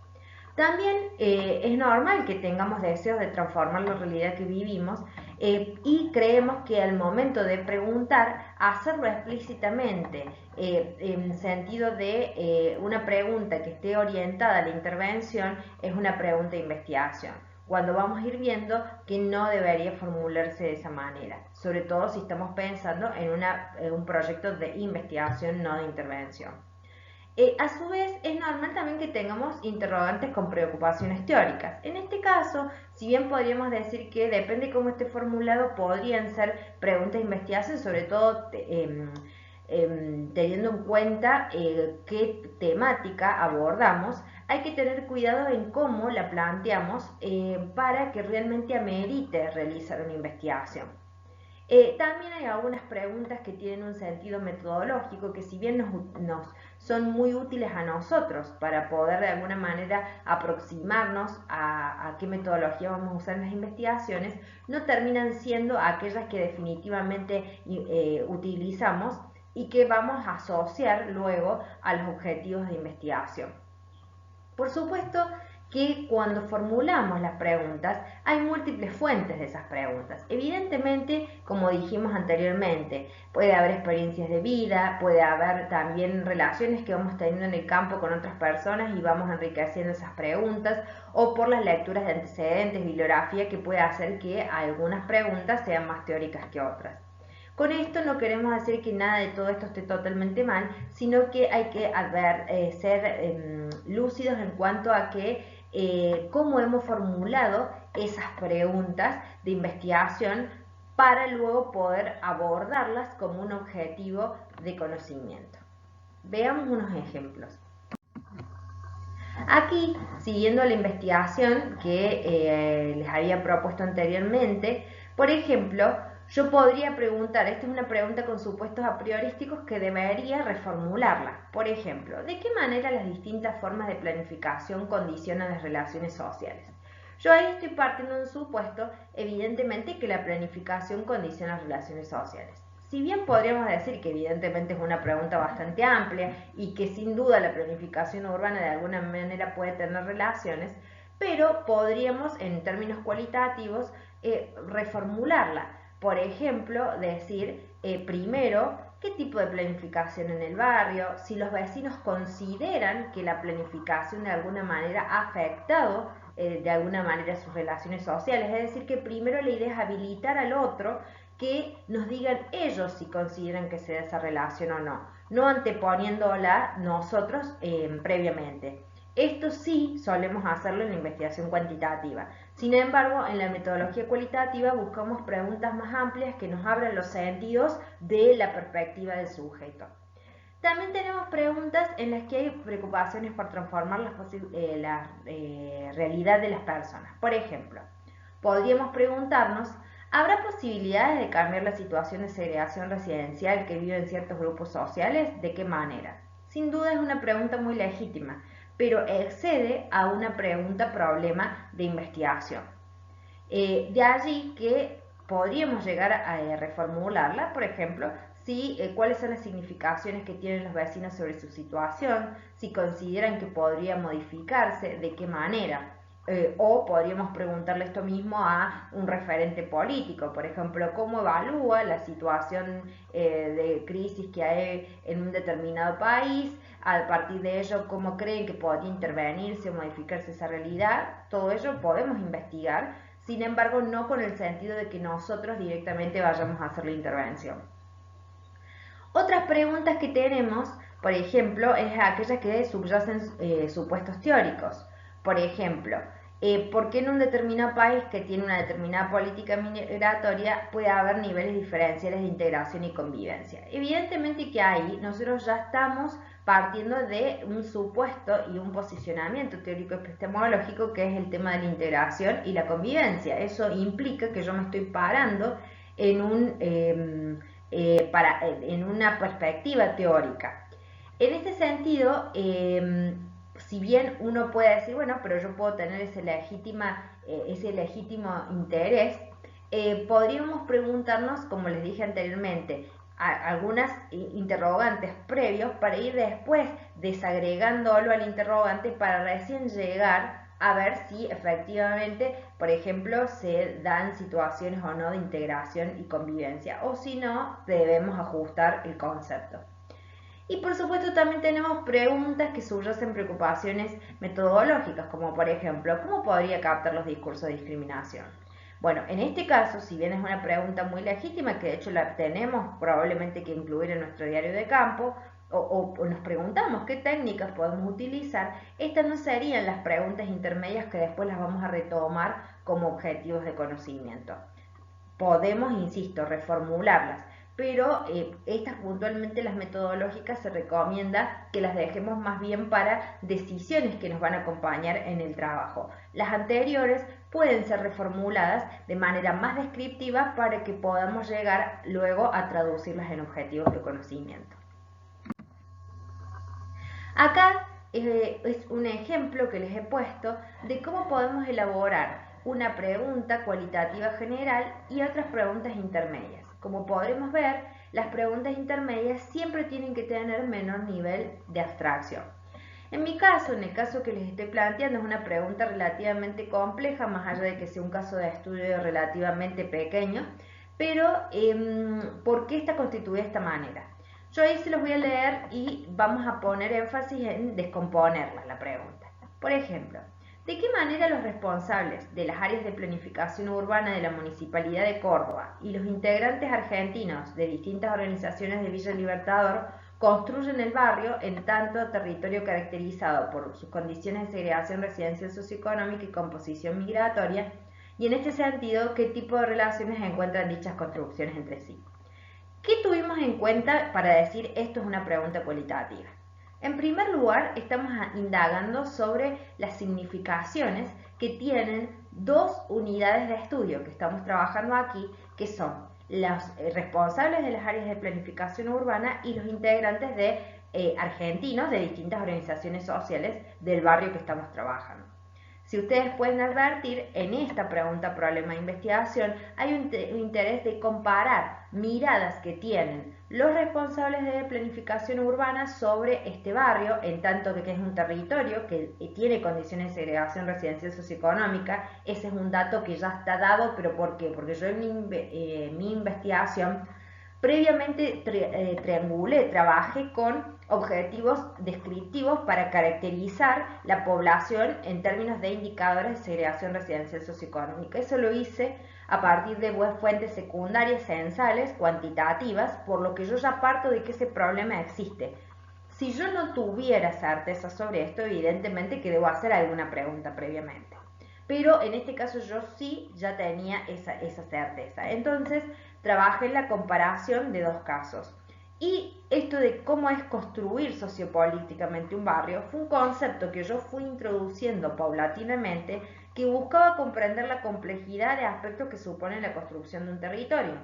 Speaker 1: También es normal que tengamos deseos de transformar la realidad que vivimos y creemos que al momento de preguntar, hacerlo explícitamente en sentido de una pregunta que esté orientada a la intervención es una pregunta de investigación, cuando vamos a ir viendo que no debería formularse de esa manera, sobre todo si estamos pensando en un proyecto de investigación, no de intervención. A su vez, es normal también que tengamos interrogantes con preocupaciones teóricas. En este caso, si bien podríamos decir que depende de cómo esté formulado, podrían ser preguntas de investigación, sobre todo teniendo en cuenta qué temática abordamos, hay que tener cuidado en cómo la planteamos para que realmente amerite realizar una investigación. También hay algunas preguntas que tienen un sentido metodológico que si bien nos son muy útiles a nosotros para poder de alguna manera aproximarnos a qué metodología vamos a usar en las investigaciones, no terminan siendo aquellas que definitivamente utilizamos y que vamos a asociar luego a los objetivos de investigación. Por supuesto que cuando formulamos las preguntas hay múltiples fuentes de esas preguntas. Evidentemente, como dijimos anteriormente, puede haber experiencias de vida, puede haber también relaciones que vamos teniendo en el campo con otras personas y vamos enriqueciendo esas preguntas, o por las lecturas de antecedentes, bibliografía, que puede hacer que algunas preguntas sean más teóricas que otras. Con esto no queremos decir que nada de todo esto esté totalmente mal, sino que hay que ser lúcidos en cuanto a que cómo hemos formulado esas preguntas de investigación para luego poder abordarlas como un objetivo de conocimiento. Veamos unos ejemplos. Aquí, siguiendo la investigación que les había propuesto anteriormente, por ejemplo, yo podría preguntar, esta es una pregunta con supuestos a priorísticos que debería reformularla. Por ejemplo, ¿de qué manera las distintas formas de planificación condicionan las relaciones sociales? Yo ahí estoy partiendo de un supuesto, evidentemente, que la planificación condiciona las relaciones sociales. Si bien podríamos decir que evidentemente es una pregunta bastante amplia y que sin duda la planificación urbana de alguna manera puede tener relaciones, pero podríamos en términos cualitativos reformularla. Por ejemplo, decir primero qué tipo de planificación en el barrio, si los vecinos consideran que la planificación de alguna manera ha afectado de alguna manera sus relaciones sociales, es decir, que primero la idea es habilitar al otro que nos digan ellos si consideran que se da esa relación o no, no anteponiéndola nosotros previamente. Esto sí solemos hacerlo en la investigación cuantitativa. Sin embargo, en la metodología cualitativa buscamos preguntas más amplias que nos abran los sentidos de la perspectiva del sujeto. También tenemos preguntas en las que hay preocupaciones por transformar la realidad de las personas. Por ejemplo, podríamos preguntarnos, ¿habrá posibilidades de cambiar la situación de segregación residencial que viven ciertos grupos sociales? ¿De qué manera? Sin duda es una pregunta muy legítima, pero excede a una pregunta problema de investigación. De allí que podríamos llegar a reformularla, por ejemplo, cuáles son las significaciones que tienen los vecinos sobre su situación, si consideran que podría modificarse, de qué manera. O podríamos preguntarle esto mismo a un referente político, por ejemplo, cómo evalúa la situación de crisis que hay en un determinado país, a partir de ello cómo creen que podría intervenirse o modificarse esa realidad. Todo ello podemos investigar, sin embargo no con el sentido de que nosotros directamente vayamos a hacer la intervención. Otras preguntas que tenemos, por ejemplo, es aquellas que subyacen supuestos teóricos. Por ejemplo, ¿por qué en un determinado país que tiene una determinada política migratoria puede haber niveles diferenciales de integración y convivencia? Evidentemente que ahí nosotros ya estamos partiendo de un supuesto y un posicionamiento teórico epistemológico que es el tema de la integración y la convivencia. Eso implica que yo me estoy parando en en una perspectiva teórica. En este sentido, si bien uno puede decir, bueno, pero yo puedo tener ese legítimo interés, podríamos preguntarnos, como les dije anteriormente, algunas interrogantes previos para ir después desagregándolo al interrogante para recién llegar a ver si efectivamente, por ejemplo, se dan situaciones o no de integración y convivencia, o si no, debemos ajustar el concepto. Y por supuesto también tenemos preguntas que subyacen preocupaciones metodológicas, como por ejemplo, ¿cómo podría captar los discursos de discriminación? Bueno, en este caso, si bien es una pregunta muy legítima, que de hecho la tenemos probablemente que incluir en nuestro diario de campo, o nos preguntamos qué técnicas podemos utilizar, estas no serían las preguntas intermedias que después las vamos a retomar como objetivos de conocimiento. Podemos, insisto, reformularlas, pero estas puntualmente, las metodológicas, se recomienda que las dejemos más bien para decisiones que nos van a acompañar en el trabajo. Las anteriores pueden ser reformuladas de manera más descriptiva para que podamos llegar luego a traducirlas en objetivos de conocimiento. Acá es un ejemplo que les he puesto de cómo podemos elaborar una pregunta cualitativa general y otras preguntas intermedias. Como podremos ver, las preguntas intermedias siempre tienen que tener menor nivel de abstracción. En mi caso, en el caso que les estoy planteando, es una pregunta relativamente compleja, más allá de que sea un caso de estudio relativamente pequeño, pero ¿por qué está constituida de esta manera? Yo ahí se los voy a leer y vamos a poner énfasis en descomponerla, la pregunta. Por ejemplo, ¿de qué manera los responsables de las áreas de planificación urbana de la Municipalidad de Córdoba y los integrantes argentinos de distintas organizaciones de Villa Libertador construyen el barrio en tanto territorio caracterizado por sus condiciones de segregación residencial socioeconómica y composición migratoria, y en este sentido, qué tipo de relaciones encuentran dichas construcciones entre sí. ¿Qué tuvimos en cuenta para decir esto es una pregunta cualitativa? En primer lugar, estamos indagando sobre las significaciones que tienen dos unidades de estudio que estamos trabajando aquí, que son los responsables de las áreas de planificación urbana y los integrantes de argentinos de distintas organizaciones sociales del barrio que estamos trabajando. Si ustedes pueden advertir, en esta pregunta problema de investigación hay un interés de comparar miradas que tienen los responsables de planificación urbana sobre este barrio, en tanto que es un territorio que tiene condiciones de segregación residencial socioeconómica. Ese es un dato que ya está dado, pero ¿por qué? Porque yo en mi investigación previamente triangulé, trabajé con objetivos descriptivos para caracterizar la población en términos de indicadores de segregación residencial socioeconómica. Eso lo hice a partir de fuentes secundarias censales, cuantitativas, por lo que yo ya parto de que ese problema existe. Si yo no tuviera certeza sobre esto, evidentemente que debo hacer alguna pregunta previamente. Pero en este caso yo sí ya tenía esa certeza. Entonces trabajé en la comparación de dos casos. Y esto de cómo es construir sociopolíticamente un barrio fue un concepto que yo fui introduciendo paulatinamente, que buscaba comprender la complejidad de aspectos que supone la construcción de un territorio.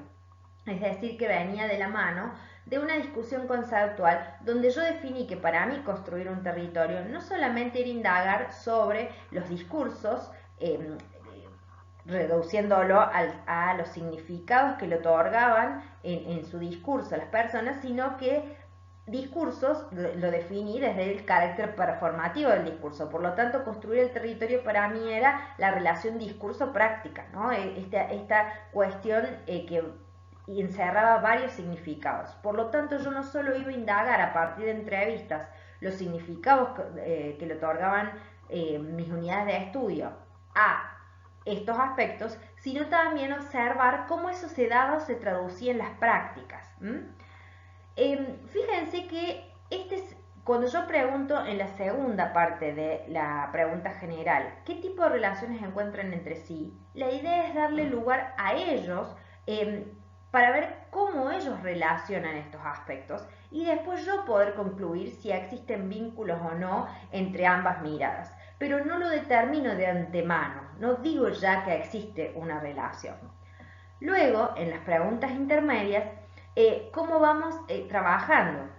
Speaker 1: Es decir, que venía de la mano de una discusión conceptual donde yo definí que para mí construir un territorio no solamente era indagar sobre los discursos, reduciéndolo a los significados que le otorgaban en su discurso a las personas, sino que discursos lo definí desde el carácter performativo del discurso. Por lo tanto, construir el territorio para mí era la relación discurso-práctica, ¿no? Esta cuestión que encerraba varios significados. Por lo tanto, yo no solo iba a indagar a partir de entrevistas los significados que le otorgaban mis unidades de estudio a estos aspectos, sino también observar cómo eso se daba o se traducía en las prácticas. Fíjense que cuando yo pregunto en la segunda parte de la pregunta general, ¿qué tipo de relaciones encuentran entre sí? La idea es darle lugar a ellos para ver cómo ellos relacionan estos aspectos y después yo poder concluir si existen vínculos o no entre ambas miradas. Pero no lo determino de antemano, no digo ya que existe una relación. Luego, en las preguntas intermedias, ¿cómo vamos trabajando?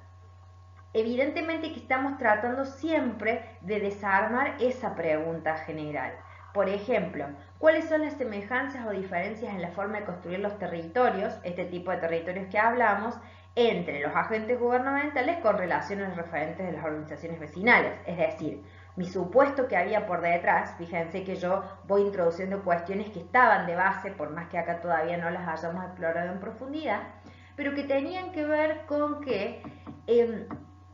Speaker 1: Evidentemente que estamos tratando siempre de desarmar esa pregunta general. Por ejemplo, ¿cuáles son las semejanzas o diferencias en la forma de construir los territorios, este tipo de territorios que hablamos, entre los agentes gubernamentales con relación a los referentes de las organizaciones vecinales? Es decir, mi supuesto que había por detrás, fíjense que yo voy introduciendo cuestiones que estaban de base, por más que acá todavía no las hayamos explorado en profundidad, pero que tenían que ver con que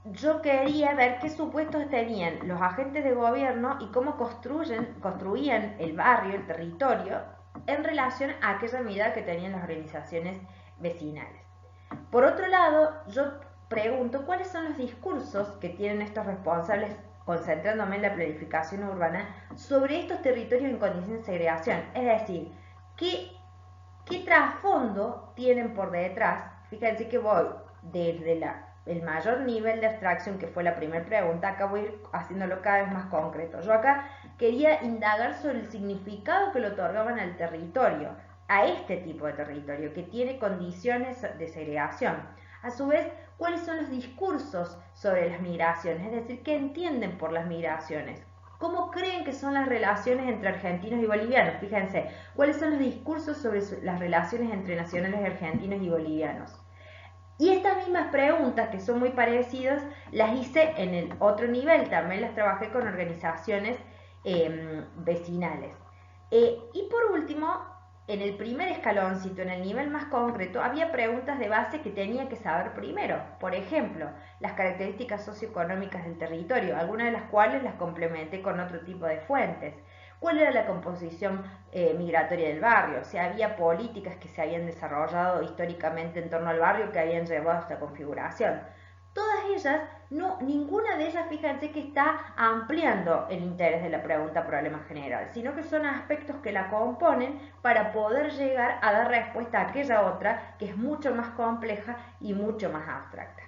Speaker 1: yo quería ver qué supuestos tenían los agentes de gobierno y cómo construían el barrio, el territorio, en relación a aquella mirada que tenían las organizaciones vecinales. Por otro lado, yo pregunto cuáles son los discursos que tienen estos responsables, concentrándome en la planificación urbana, sobre estos territorios en condiciones de segregación. Es decir, ¿qué trasfondo tienen por detrás? Fíjense que voy desde el mayor nivel de abstracción, que fue la primera pregunta, acá voy a ir haciéndolo cada vez más concreto. Yo acá quería indagar sobre el significado que le otorgaban al territorio, a este tipo de territorio, que tiene condiciones de segregación. A su vez, ¿cuáles son los discursos sobre las migraciones? Es decir, ¿qué entienden por las migraciones? ¿Cómo creen que son las relaciones entre argentinos y bolivianos? Fíjense, ¿cuáles son los discursos sobre las relaciones entre nacionales argentinos y bolivianos? Y estas mismas preguntas, que son muy parecidas, las hice en el otro nivel, también las trabajé con organizaciones vecinales. Y por último, en el primer escaloncito, en el nivel más concreto, había preguntas de base que tenía que saber primero. Por ejemplo, las características socioeconómicas del territorio, algunas de las cuales las complementé con otro tipo de fuentes. ¿Cuál era la composición migratoria del barrio? Si había políticas que se habían desarrollado históricamente en torno al barrio que habían llevado a esta configuración. Todas ellas, ninguna de ellas, fíjense que está ampliando el interés de la pregunta problema general, sino que son aspectos que la componen para poder llegar a dar respuesta a aquella otra que es mucho más compleja y mucho más abstracta.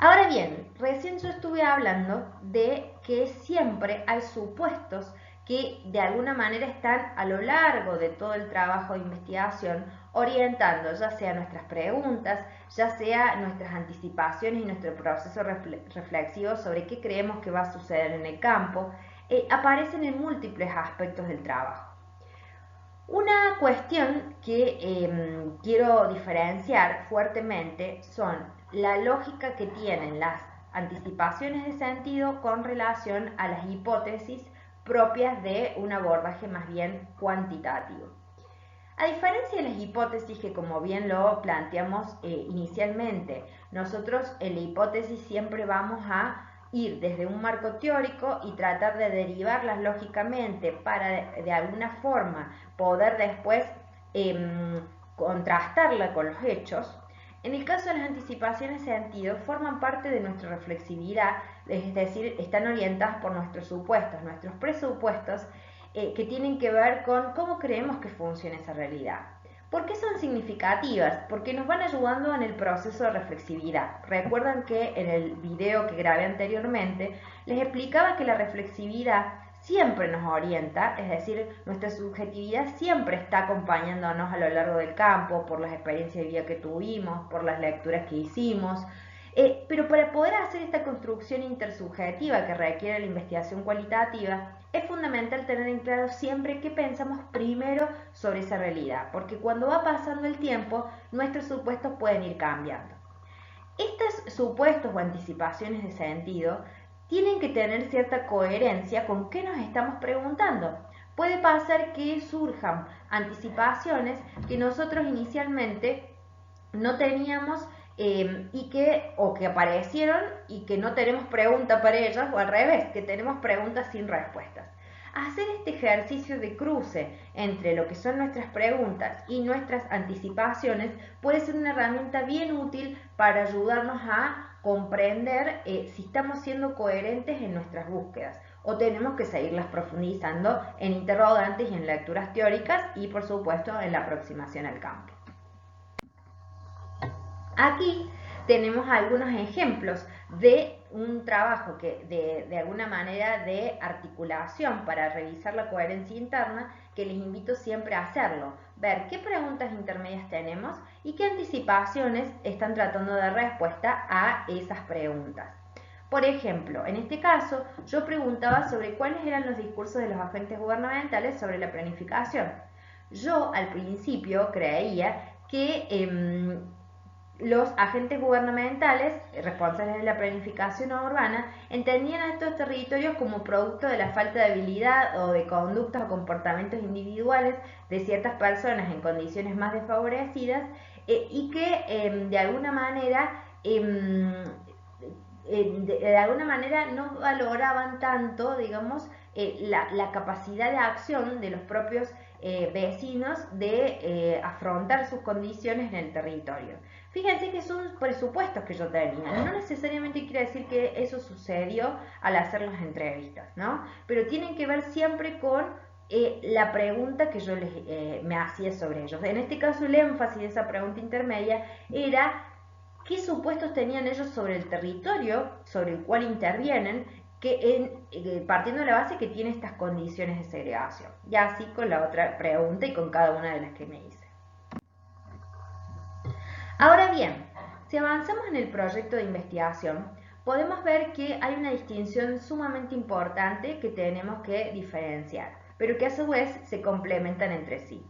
Speaker 1: Ahora bien, recién yo estuve hablando de que siempre hay supuestos que de alguna manera están a lo largo de todo el trabajo de investigación orientando ya sea nuestras preguntas, ya sea nuestras anticipaciones y nuestro proceso reflexivo sobre qué creemos que va a suceder en el campo, aparecen en múltiples aspectos del trabajo. Una cuestión que quiero diferenciar fuertemente son la lógica que tienen las anticipaciones de sentido con relación a las hipótesis propias de un abordaje más bien cuantitativo. A diferencia de las hipótesis que, como bien lo planteamos inicialmente, nosotros en la hipótesis siempre vamos a ir desde un marco teórico y tratar de derivarlas lógicamente para de alguna forma poder después contrastarla con los hechos. En el caso de las anticipaciones de sentido, forman parte de nuestra reflexividad, es decir, están orientadas por nuestros supuestos, nuestros presupuestos, que tienen que ver con cómo creemos que funciona esa realidad. ¿Por qué son significativas? Porque nos van ayudando en el proceso de reflexividad. Recuerdan que en el video que grabé anteriormente les explicaba que la reflexividad siempre nos orienta, es decir, nuestra subjetividad siempre está acompañándonos a lo largo del campo, por las experiencias de vida que tuvimos, por las lecturas que hicimos, pero para poder hacer esta construcción intersubjetiva que requiere la investigación cualitativa, es fundamental tener en claro siempre qué pensamos primero sobre esa realidad, porque cuando va pasando el tiempo, nuestros supuestos pueden ir cambiando. Estos supuestos o anticipaciones de sentido tienen que tener cierta coherencia con qué nos estamos preguntando. Puede pasar que surjan anticipaciones que nosotros inicialmente no teníamos o que aparecieron y que no tenemos pregunta para ellas, o al revés, que tenemos preguntas sin respuestas. Hacer este ejercicio de cruce entre lo que son nuestras preguntas y nuestras anticipaciones puede ser una herramienta bien útil para ayudarnos a comprender si estamos siendo coherentes en nuestras búsquedas o tenemos que seguirlas profundizando en interrogantes y en lecturas teóricas y por supuesto en la aproximación al campo. Aquí tenemos algunos ejemplos de un trabajo que de alguna manera de articulación para revisar la coherencia interna que les invito siempre a hacerlo. Ver qué preguntas intermedias tenemos y qué anticipaciones están tratando de dar respuesta a esas preguntas. Por ejemplo, en este caso yo preguntaba sobre cuáles eran los discursos de los agentes gubernamentales sobre la planificación. Yo al principio creía que los agentes gubernamentales responsables de la planificación urbana entendían a estos territorios como producto de la falta de habilidad o de conductas o comportamientos individuales de ciertas personas en condiciones más desfavorecidas y que de alguna manera no valoraban tanto, digamos, la capacidad de acción de los propios vecinos de afrontar sus condiciones en el territorio. Fíjense que son presupuestos que yo tenía, no necesariamente quiere decir que eso sucedió al hacer las entrevistas, ¿no? Pero tienen que ver siempre con la pregunta que yo me hacía sobre ellos. En este caso el énfasis de esa pregunta intermedia era qué supuestos tenían ellos sobre el territorio sobre el cual intervienen, partiendo de la base que tiene estas condiciones de segregación. Y así con la otra pregunta y con cada una de las que me hice. Ahora bien, si avanzamos en el proyecto de investigación, podemos ver que hay una distinción sumamente importante que tenemos que diferenciar, pero que a su vez se complementan entre sí.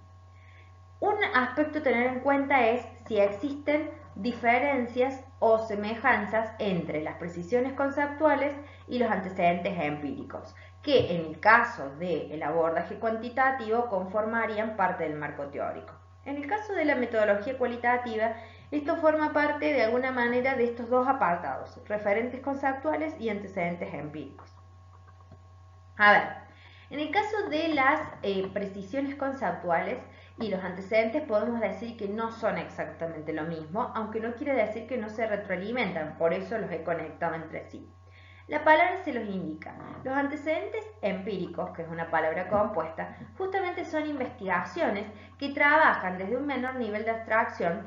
Speaker 1: Un aspecto a tener en cuenta es si existen diferencias o semejanzas entre las precisiones conceptuales y los antecedentes empíricos, que en el caso del abordaje cuantitativo conformarían parte del marco teórico. En el caso de la metodología cualitativa, esto forma parte de alguna manera de estos dos apartados, referentes conceptuales y antecedentes empíricos. A ver, en el caso de las precisiones conceptuales, y los antecedentes podemos decir que no son exactamente lo mismo, aunque no quiere decir que no se retroalimentan, por eso los he conectado entre sí. La palabra se los indica. Los antecedentes empíricos, que es una palabra compuesta, justamente son investigaciones que trabajan desde un menor nivel de abstracción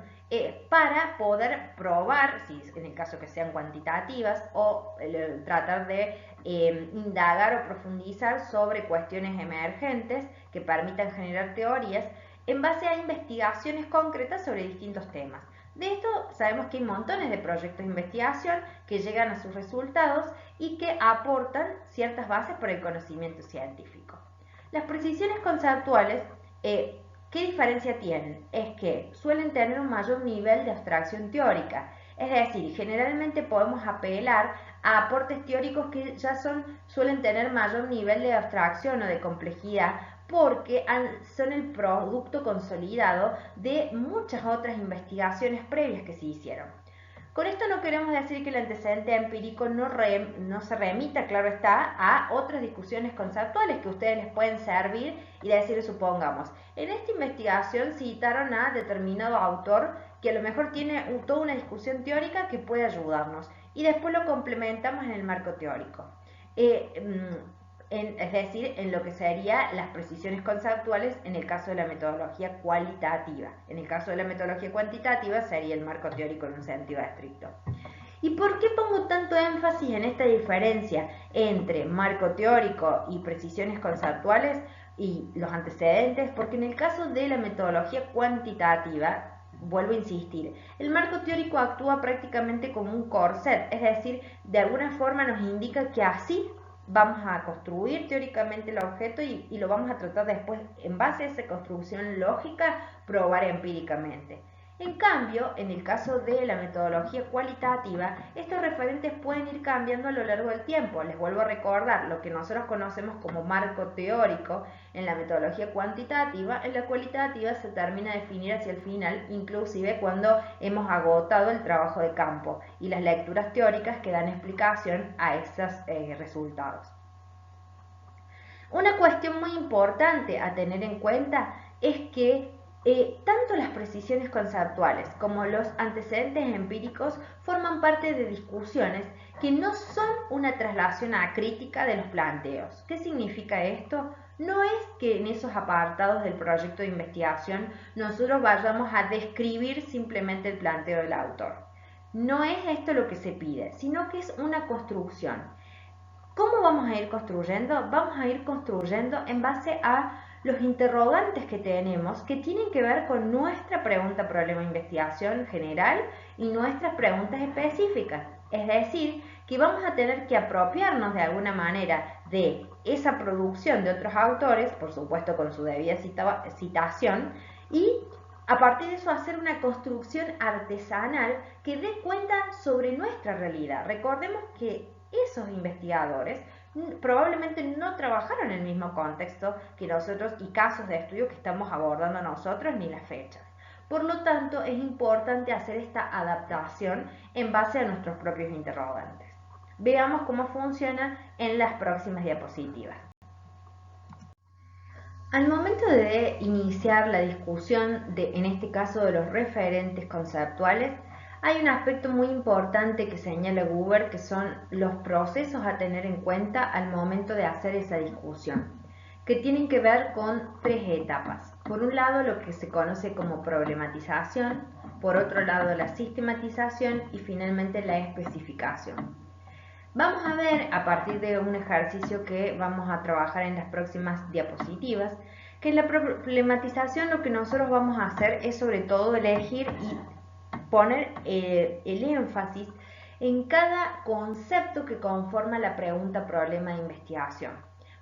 Speaker 1: para poder probar, si en el caso que sean cuantitativas, o tratar de indagar o profundizar sobre cuestiones emergentes que permitan generar teorías en base a investigaciones concretas sobre distintos temas. De esto sabemos que hay montones de proyectos de investigación que llegan a sus resultados y que aportan ciertas bases para el conocimiento científico. Las precisiones conceptuales, ¿qué diferencia tienen? Es que suelen tener un mayor nivel de abstracción teórica, es decir, generalmente podemos apelar a aportes teóricos que ya suelen tener mayor nivel de abstracción o de complejidad, porque son el producto consolidado de muchas otras investigaciones previas que se hicieron. Con esto no queremos decir que el antecedente empírico no se remita, claro está, a otras discusiones conceptuales que a ustedes les pueden servir y decir, supongamos, en esta investigación citaron a determinado autor que a lo mejor tiene toda una discusión teórica que puede ayudarnos y después lo complementamos en el marco teórico. Es decir, en lo que serían las precisiones conceptuales en el caso de la metodología cualitativa. En el caso de la metodología cuantitativa sería el marco teórico en un sentido estricto. ¿Y por qué pongo tanto énfasis en esta diferencia entre marco teórico y precisiones conceptuales y los antecedentes? Porque en el caso de la metodología cuantitativa, vuelvo a insistir, el marco teórico actúa prácticamente como un corset, es decir, de alguna forma nos indica que así vamos a construir teóricamente el objeto y lo vamos a tratar después, en base a esa construcción lógica, probar empíricamente. En cambio, en el caso de la metodología cualitativa, estos referentes pueden ir cambiando a lo largo del tiempo. Les vuelvo a recordar, lo que nosotros conocemos como marco teórico en la metodología cuantitativa, en la cualitativa se termina de definir hacia el final, inclusive cuando hemos agotado el trabajo de campo y las lecturas teóricas que dan explicación a esos resultados. Una cuestión muy importante a tener en cuenta es que tanto las precisiones conceptuales como los antecedentes empíricos forman parte de discusiones que no son una traslación acrítica de los planteos. ¿Qué significa esto? No es que en esos apartados del proyecto de investigación nosotros vayamos a describir simplemente el planteo del autor. No es esto lo que se pide, sino que es una construcción. ¿Cómo vamos a ir construyendo? Vamos a ir construyendo en base a los interrogantes que tenemos que tienen que ver con nuestra pregunta problema de investigación general y nuestras preguntas específicas. Es decir, que vamos a tener que apropiarnos de alguna manera de esa producción de otros autores, por supuesto con su debida citación, y a partir de eso hacer una construcción artesanal que dé cuenta sobre nuestra realidad. Recordemos que esos investigadores probablemente no trabajaron en el mismo contexto que nosotros y casos de estudio que estamos abordando nosotros ni las fechas. Por lo tanto, es importante hacer esta adaptación en base a nuestros propios interrogantes. Veamos cómo funciona en las próximas diapositivas. Al momento de iniciar la discusión en este caso de los referentes conceptuales, hay un aspecto muy importante que señala Guber, que son los procesos a tener en cuenta al momento de hacer esa discusión, que tienen que ver con tres etapas. Por un lado, lo que se conoce como problematización, por otro lado, la sistematización y finalmente la especificación. Vamos a ver, a partir de un ejercicio que vamos a trabajar en las próximas diapositivas, que en la problematización lo que nosotros vamos a hacer es sobre todo elegir y poner el énfasis en cada concepto que conforma la pregunta problema de investigación.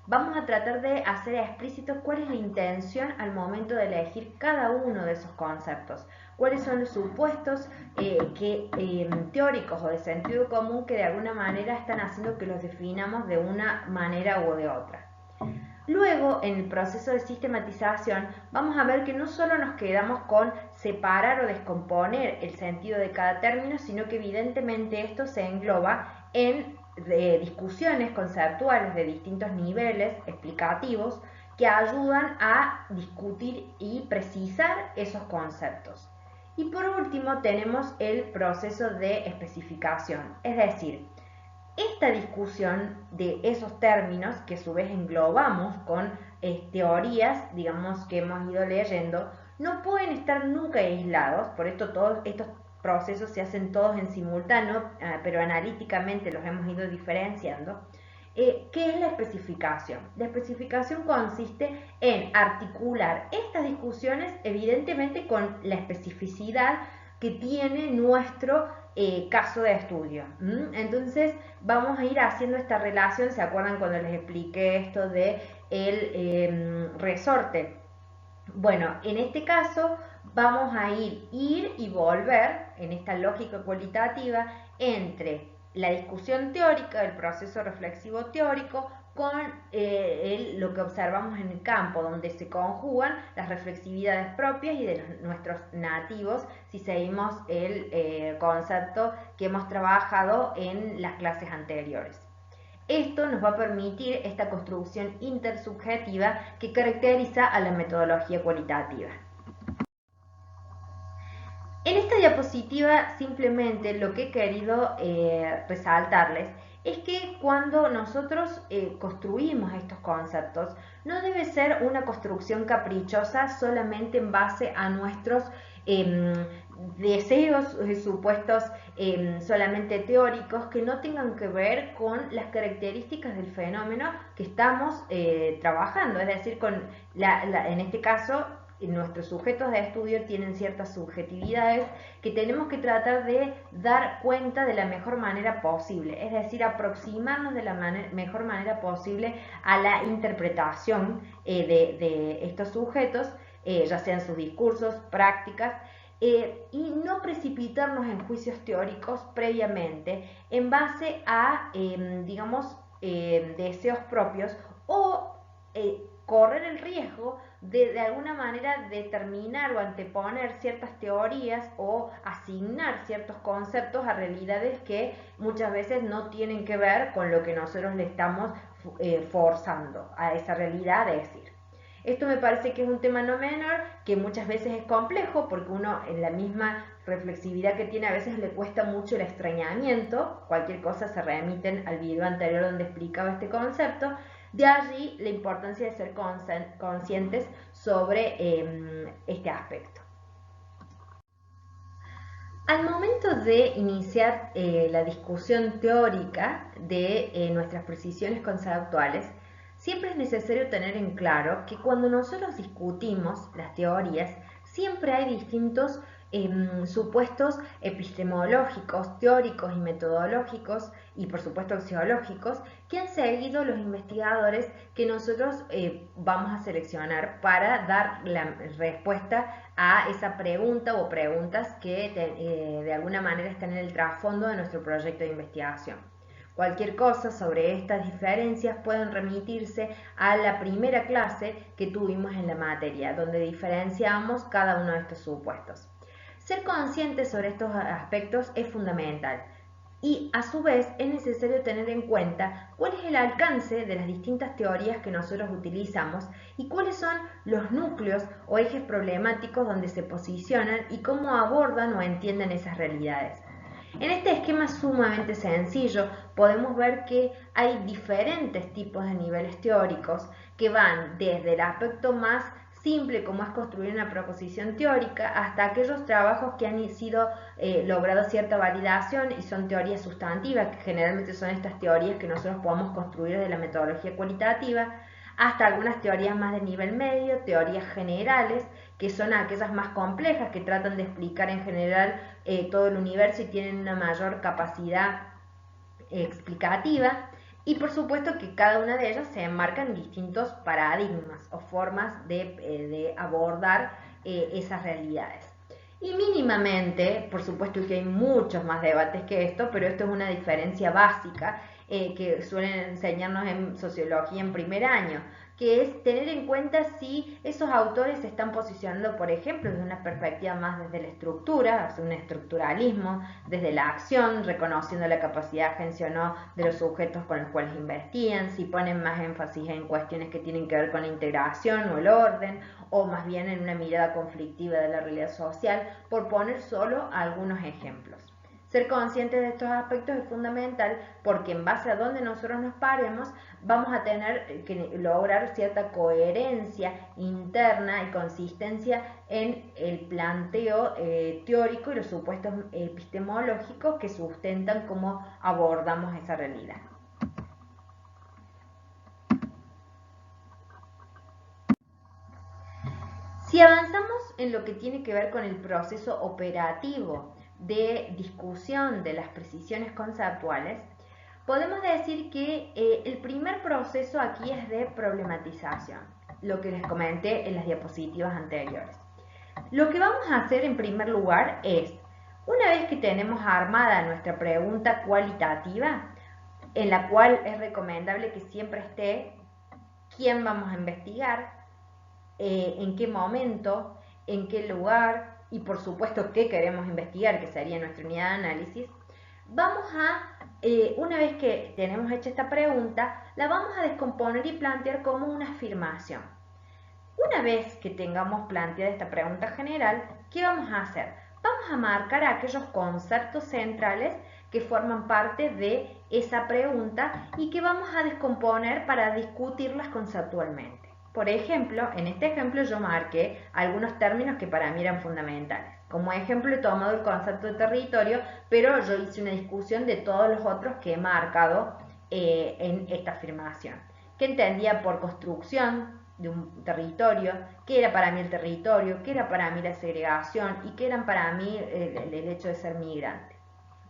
Speaker 1: Vamos a tratar de hacer explícito cuál es la intención al momento de elegir cada uno de esos conceptos, cuáles son los supuestos teóricos o de sentido común que de alguna manera están haciendo que los definamos de una manera u de otra. Luego, en el proceso de sistematización, vamos a ver que no solo nos quedamos con separar o descomponer el sentido de cada término, sino que evidentemente esto se engloba en discusiones conceptuales de distintos niveles explicativos que ayudan a discutir y precisar esos conceptos. Y por último tenemos el proceso de especificación, es decir, esta discusión de esos términos que a su vez englobamos con teorías, digamos, que hemos ido leyendo, no pueden estar nunca aislados, por esto todos estos procesos se hacen todos en simultáneo, pero analíticamente los hemos ido diferenciando. ¿Qué es la especificación? La especificación consiste en articular estas discusiones evidentemente con la especificidad que tiene nuestro caso de estudio. Entonces vamos a ir haciendo esta relación. ¿Se acuerdan cuando les expliqué esto de el resorte? Bueno, en este caso vamos a ir y volver en esta lógica cualitativa entre la discusión teórica, el proceso reflexivo teórico, con lo que observamos en el campo, donde se conjugan las reflexividades propias y de nuestros nativos, si seguimos el concepto que hemos trabajado en las clases anteriores. Esto nos va a permitir esta construcción intersubjetiva que caracteriza a la metodología cualitativa. En esta diapositiva simplemente lo que he querido resaltarles es que cuando nosotros construimos estos conceptos no debe ser una construcción caprichosa solamente en base a nuestros deseos supuestos solamente teóricos que no tengan que ver con las características del fenómeno que estamos trabajando, es decir, en este caso nuestros sujetos de estudio tienen ciertas subjetividades que tenemos que tratar de dar cuenta de la mejor manera posible, es decir, aproximarnos de la mejor manera posible a la interpretación de estos sujetos, ya sean sus discursos, prácticas, y no precipitarnos en juicios teóricos previamente en base a, digamos, deseos propios o correr el riesgo de alguna manera determinar o anteponer ciertas teorías o asignar ciertos conceptos a realidades que muchas veces no tienen que ver con lo que nosotros le estamos forzando a esa realidad de decir. Esto me parece que es un tema no menor, que muchas veces es complejo porque uno en la misma reflexividad que tiene a veces le cuesta mucho el extrañamiento. Cualquier cosa se remiten al video anterior donde explicaba este concepto. De allí la importancia de ser conscientes sobre este aspecto. Al momento de iniciar la discusión teórica de nuestras precisiones conceptuales, siempre es necesario tener en claro que cuando nosotros discutimos las teorías, siempre hay distintos supuestos epistemológicos, teóricos y metodológicos y por supuesto axiológicos que han seguido los investigadores que nosotros vamos a seleccionar para dar la respuesta a esa pregunta o preguntas que de alguna manera están en el trasfondo de nuestro proyecto de investigación. Cualquier cosa sobre estas diferencias pueden remitirse a la primera clase que tuvimos en la materia, donde diferenciamos cada uno de estos supuestos. Ser conscientes sobre estos aspectos es fundamental y a su vez es necesario tener en cuenta cuál es el alcance de las distintas teorías que nosotros utilizamos y cuáles son los núcleos o ejes problemáticos donde se posicionan y cómo abordan o entienden esas realidades. En este esquema sumamente sencillo podemos ver que hay diferentes tipos de niveles teóricos que van desde el aspecto más simple como es construir una proposición teórica hasta aquellos trabajos que han sido logrado cierta validación y son teorías sustantivas, que generalmente son estas teorías que nosotros podemos construir de la metodología cualitativa, hasta algunas teorías más de nivel medio, teorías generales, que son aquellas más complejas, que tratan de explicar en general todo el universo y tienen una mayor capacidad explicativa. Y por supuesto que cada una de ellas se enmarca en distintos paradigmas o formas de abordar esas realidades. Y mínimamente, por supuesto que hay muchos más debates que esto, pero esto es una diferencia básica que suelen enseñarnos en sociología en primer año, que es tener en cuenta si esos autores se están posicionando, por ejemplo, desde una perspectiva más desde la estructura, hacia un estructuralismo, desde la acción, reconociendo la capacidad de agencia o no de los sujetos con los cuales investigan, si ponen más énfasis en cuestiones que tienen que ver con la integración o el orden, o más bien en una mirada conflictiva de la realidad social, por poner solo algunos ejemplos. Ser conscientes de estos aspectos es fundamental porque en base a donde nosotros nos paremos vamos a tener que lograr cierta coherencia interna y consistencia en el planteo teórico y los supuestos epistemológicos que sustentan cómo abordamos esa realidad. Si avanzamos en lo que tiene que ver con el proceso operativo de discusión de las precisiones conceptuales, podemos decir que el primer proceso aquí es de problematización, lo que les comenté en las diapositivas anteriores. Lo que vamos a hacer en primer lugar es, una vez que tenemos armada nuestra pregunta cualitativa, en la cual es recomendable que siempre esté quién vamos a investigar, en qué momento, en qué lugar y por supuesto qué queremos investigar, que sería nuestra unidad de análisis, vamos a, una vez que tenemos hecha esta pregunta, la vamos a descomponer y plantear como una afirmación. Una vez que tengamos planteada esta pregunta general, ¿qué vamos a hacer? Vamos a marcar aquellos conceptos centrales que forman parte de esa pregunta y que vamos a descomponer para discutirlas conceptualmente. Por ejemplo, en este ejemplo yo marqué algunos términos que para mí eran fundamentales. Como ejemplo he tomado el concepto de territorio, pero yo hice una discusión de todos los otros que he marcado en esta afirmación. ¿Qué entendía por construcción de un territorio? ¿Qué era para mí el territorio? ¿Qué era para mí la segregación? ¿Y qué eran para mí el hecho de ser migrante?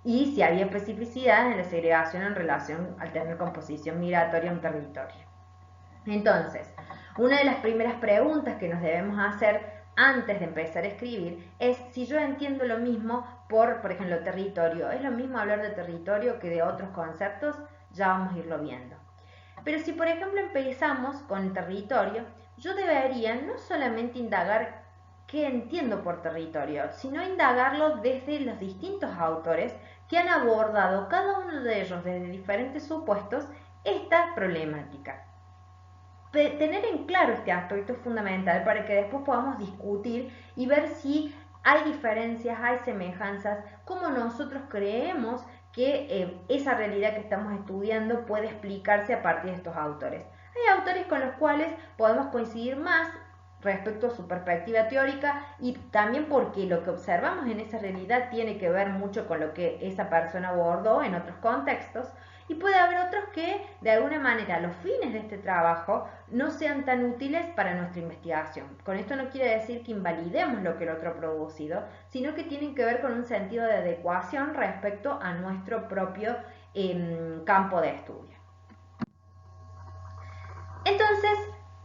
Speaker 1: Y si había especificidad en la segregación en relación al tener composición migratoria en un territorio. Entonces, una de las primeras preguntas que nos debemos hacer antes de empezar a escribir es si yo entiendo lo mismo por ejemplo, territorio. ¿Es lo mismo hablar de territorio que de otros conceptos? Ya vamos a irlo viendo. Pero si, por ejemplo, empezamos con el territorio, yo debería no solamente indagar qué entiendo por territorio, sino indagarlo desde los distintos autores que han abordado cada uno de ellos desde diferentes supuestos esta problemática. Tener en claro este aspecto es fundamental para que después podamos discutir y ver si hay diferencias, hay semejanzas, cómo nosotros creemos que esa realidad que estamos estudiando puede explicarse a partir de estos autores. Hay autores con los cuales podemos coincidir más respecto a su perspectiva teórica y también porque lo que observamos en esa realidad tiene que ver mucho con lo que esa persona abordó en otros contextos. Y puede haber otros que, de alguna manera, los fines de este trabajo no sean tan útiles para nuestra investigación. Con esto no quiere decir que invalidemos lo que el otro ha producido, sino que tienen que ver con un sentido de adecuación respecto a nuestro propio campo de estudio. Entonces,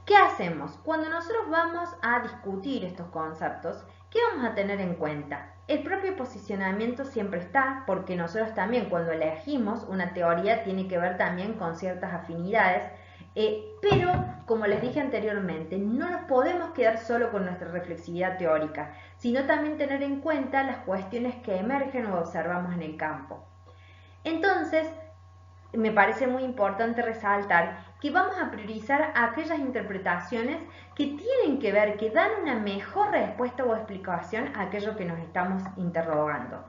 Speaker 1: ¿qué hacemos? Cuando nosotros vamos a discutir estos conceptos, ¿qué vamos a tener en cuenta? El propio posicionamiento siempre está, porque nosotros también cuando elegimos una teoría tiene que ver también con ciertas afinidades, pero como les dije anteriormente, no nos podemos quedar solo con nuestra reflexividad teórica, sino también tener en cuenta las cuestiones que emergen o observamos en el campo. Entonces, me parece muy importante resaltar que vamos a priorizar aquellas interpretaciones que tienen que ver, que dan una mejor respuesta o explicación a aquello que nos estamos interrogando.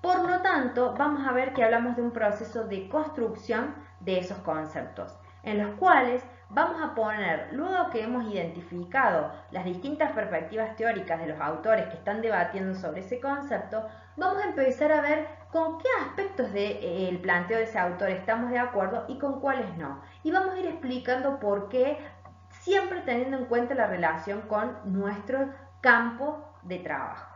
Speaker 1: Por lo tanto, vamos a ver que hablamos de un proceso de construcción de esos conceptos, en los cuales vamos a poner, luego que hemos identificado las distintas perspectivas teóricas de los autores que están debatiendo sobre ese concepto, vamos a empezar a ver con qué aspectos del planteo de ese autor estamos de acuerdo y con cuáles no. Y vamos a ir explicando por qué, siempre teniendo en cuenta la relación con nuestro campo de trabajo.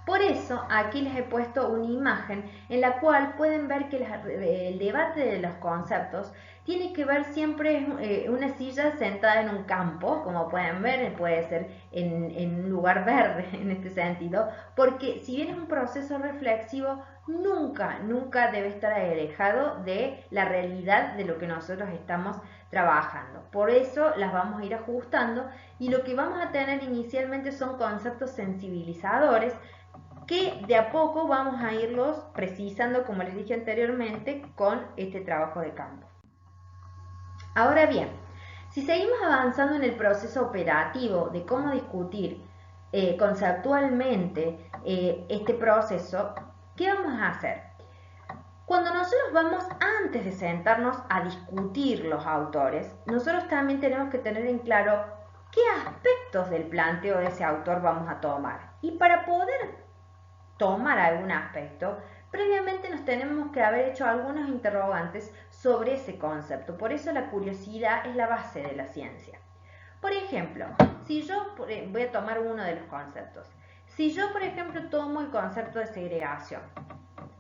Speaker 1: Por eso aquí les he puesto una imagen en la cual pueden ver que el debate de los conceptos tiene que ver siempre una silla sentada en un campo, como pueden ver, puede ser en un lugar verde en este sentido, porque si bien es un proceso reflexivo, nunca debe estar alejado de la realidad de lo que nosotros estamos trabajando. Por eso las vamos a ir ajustando y lo que vamos a tener inicialmente son conceptos sensibilizadores que de a poco vamos a irlos precisando, como les dije anteriormente, con este trabajo de campo. Ahora bien, si seguimos avanzando en el proceso operativo de cómo discutir conceptualmente este proceso, ¿qué vamos a hacer? Cuando nosotros vamos, antes de sentarnos a discutir los autores, nosotros también tenemos que tener en claro qué aspectos del planteo de ese autor vamos a tomar. Y para poder tomar algún aspecto, previamente nos tenemos que haber hecho algunos interrogantes sobre ese concepto. Por eso la curiosidad es la base de la ciencia. Por ejemplo, si yo voy a tomar uno de los conceptos. Si yo, por ejemplo, tomo el concepto de segregación,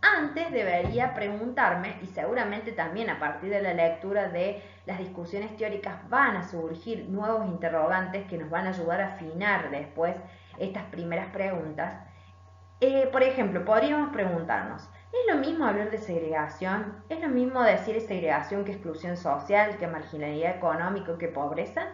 Speaker 1: antes debería preguntarme, y seguramente también a partir de la lectura de las discusiones teóricas van a surgir nuevos interrogantes que nos van a ayudar a afinar después estas primeras preguntas. Por ejemplo, podríamos preguntarnos, ¿es lo mismo hablar de segregación? ¿Es lo mismo decir segregación que exclusión social, que marginalidad económica, que pobreza?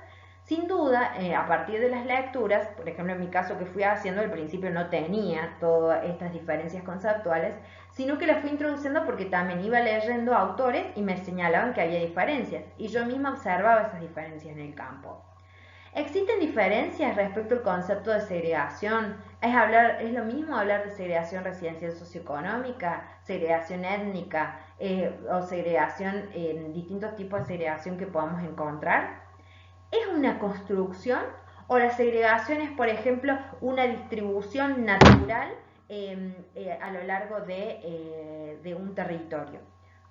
Speaker 1: Sin duda, a partir de las lecturas, por ejemplo en mi caso que fui haciendo, al principio no tenía todas estas diferencias conceptuales, sino que las fui introduciendo porque también iba leyendo autores y me señalaban que había diferencias, y yo misma observaba esas diferencias en el campo. ¿Existen diferencias respecto al concepto de segregación? ¿Es lo mismo hablar de segregación residencial socioeconómica, segregación étnica o segregación en distintos tipos de segregación que podamos encontrar? ¿Es una construcción o la segregación es, por ejemplo, una distribución natural a lo largo de un territorio?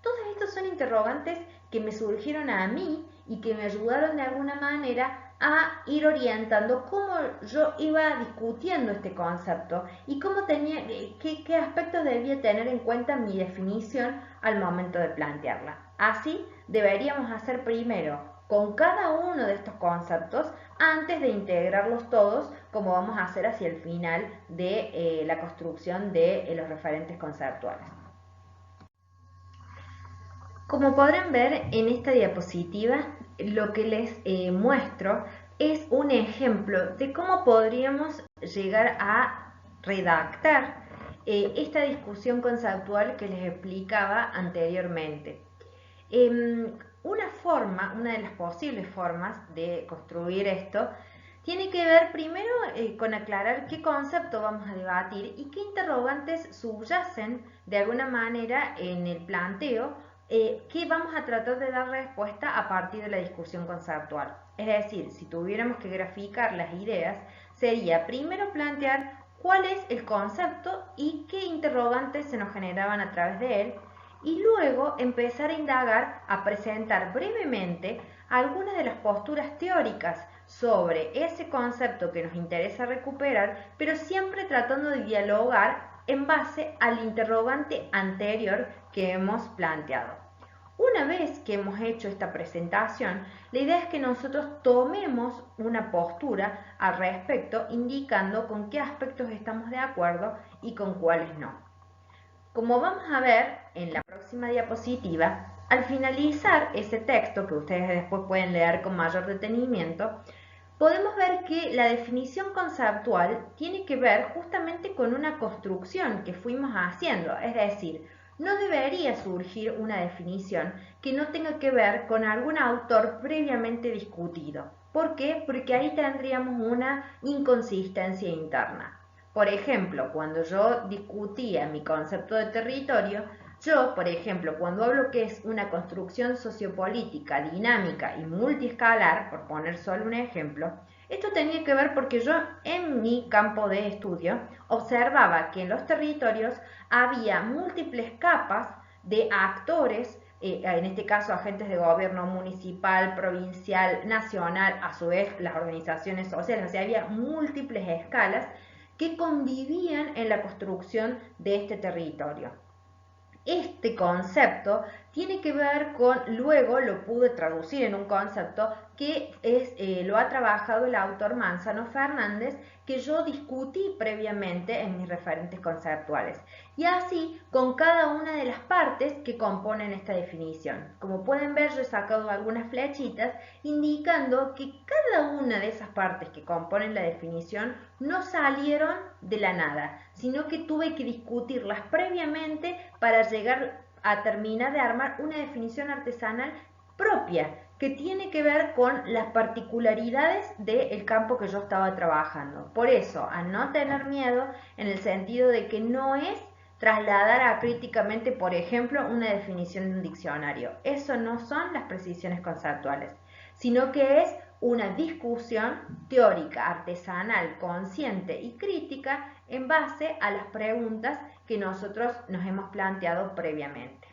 Speaker 1: Todos estos son interrogantes que me surgieron a mí y que me ayudaron de alguna manera a ir orientando cómo yo iba discutiendo este concepto y cómo tenía, qué aspectos debía tener en cuenta mi definición al momento de plantearla. Así deberíamos hacer primero con cada uno de estos conceptos antes de integrarlos todos, como vamos a hacer hacia el final de la construcción de los referentes conceptuales. Como podrán ver en esta diapositiva, lo que les muestro es un ejemplo de cómo podríamos llegar a redactar esta discusión conceptual que les explicaba anteriormente. Una de las posibles formas de construir esto tiene que ver primero con aclarar qué concepto vamos a debatir y qué interrogantes subyacen de alguna manera en el planteo que vamos a tratar de dar respuesta a partir de la discusión conceptual. Es decir, si tuviéramos que graficar las ideas, sería primero plantear cuál es el concepto y qué interrogantes se nos generaban a través de él, y luego empezar a indagar, a presentar brevemente algunas de las posturas teóricas sobre ese concepto que nos interesa recuperar, pero siempre tratando de dialogar en base al interrogante anterior que hemos planteado. Una vez que hemos hecho esta presentación, la idea es que nosotros tomemos una postura al respecto, indicando con qué aspectos estamos de acuerdo y con cuáles no. Como vamos a ver en la próxima diapositiva, al finalizar ese texto, que ustedes después pueden leer con mayor detenimiento, podemos ver que la definición conceptual tiene que ver justamente con una construcción que fuimos haciendo, es decir, no debería surgir una definición que no tenga que ver con algún autor previamente discutido. ¿Por qué? Porque ahí tendríamos una inconsistencia interna. Por ejemplo, cuando yo discutía mi concepto de territorio, yo, por ejemplo, cuando hablo que es una construcción sociopolítica, dinámica y multiescalar, por poner solo un ejemplo, esto tenía que ver porque yo en mi campo de estudio observaba que en los territorios había múltiples capas de actores, en este caso agentes de gobierno municipal, provincial, nacional, a su vez las organizaciones sociales, o sea, había múltiples escalas que convivían en la construcción de este territorio. Este concepto tiene que ver con, luego lo pude traducir en un concepto que lo ha trabajado el autor Manzano Fernández, que yo discutí previamente en mis referentes conceptuales. Y así con cada una de las partes que componen esta definición. Como pueden ver, yo he sacado algunas flechitas indicando que cada una de esas partes que componen la definición no salieron de la nada, sino que tuve que discutirlas previamente para llegar a terminar de armar una definición artesanal propia que tiene que ver con las particularidades del campo que yo estaba trabajando. Por eso, a no tener miedo en el sentido de que no es trasladar acríticamente, por ejemplo, una definición de un diccionario. Eso no son las precisiones conceptuales, sino que es una discusión teórica, artesanal, consciente y crítica en base a las preguntas que nosotros nos hemos planteado previamente.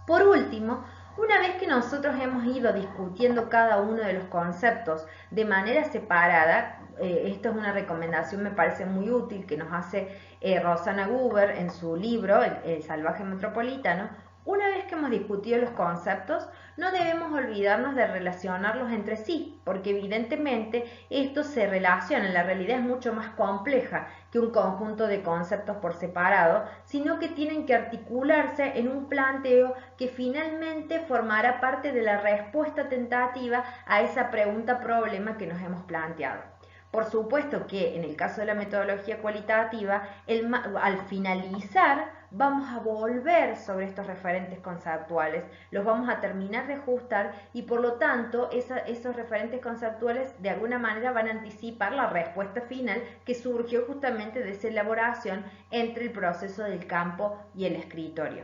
Speaker 1: Por último, una vez que nosotros hemos ido discutiendo cada uno de los conceptos de manera separada, esto es una recomendación, me parece muy útil, que nos hace Rosana Guber en su libro El salvaje metropolitano. Una vez que hemos discutido los conceptos, no debemos olvidarnos de relacionarlos entre sí, porque evidentemente esto se relaciona, la realidad es mucho más compleja que un conjunto de conceptos por separado, sino que tienen que articularse en un planteo que finalmente formará parte de la respuesta tentativa a esa pregunta-problema que nos hemos planteado. Por supuesto que en el caso de la metodología cualitativa, al finalizar vamos a volver sobre estos referentes conceptuales, los vamos a terminar de ajustar y por lo tanto esos referentes conceptuales de alguna manera van a anticipar la respuesta final que surgió justamente de esa elaboración entre el proceso del campo y el escritorio.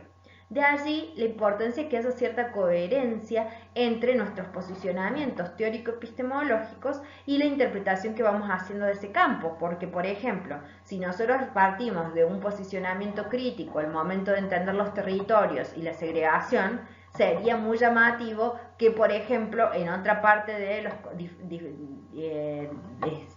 Speaker 1: De allí la importancia de que haya cierta coherencia entre nuestros posicionamientos teórico-epistemológicos y la interpretación que vamos haciendo de ese campo, porque por ejemplo, si nosotros partimos de un posicionamiento crítico al momento de entender los territorios y la segregación, sería muy llamativo que, por ejemplo, en otra parte de las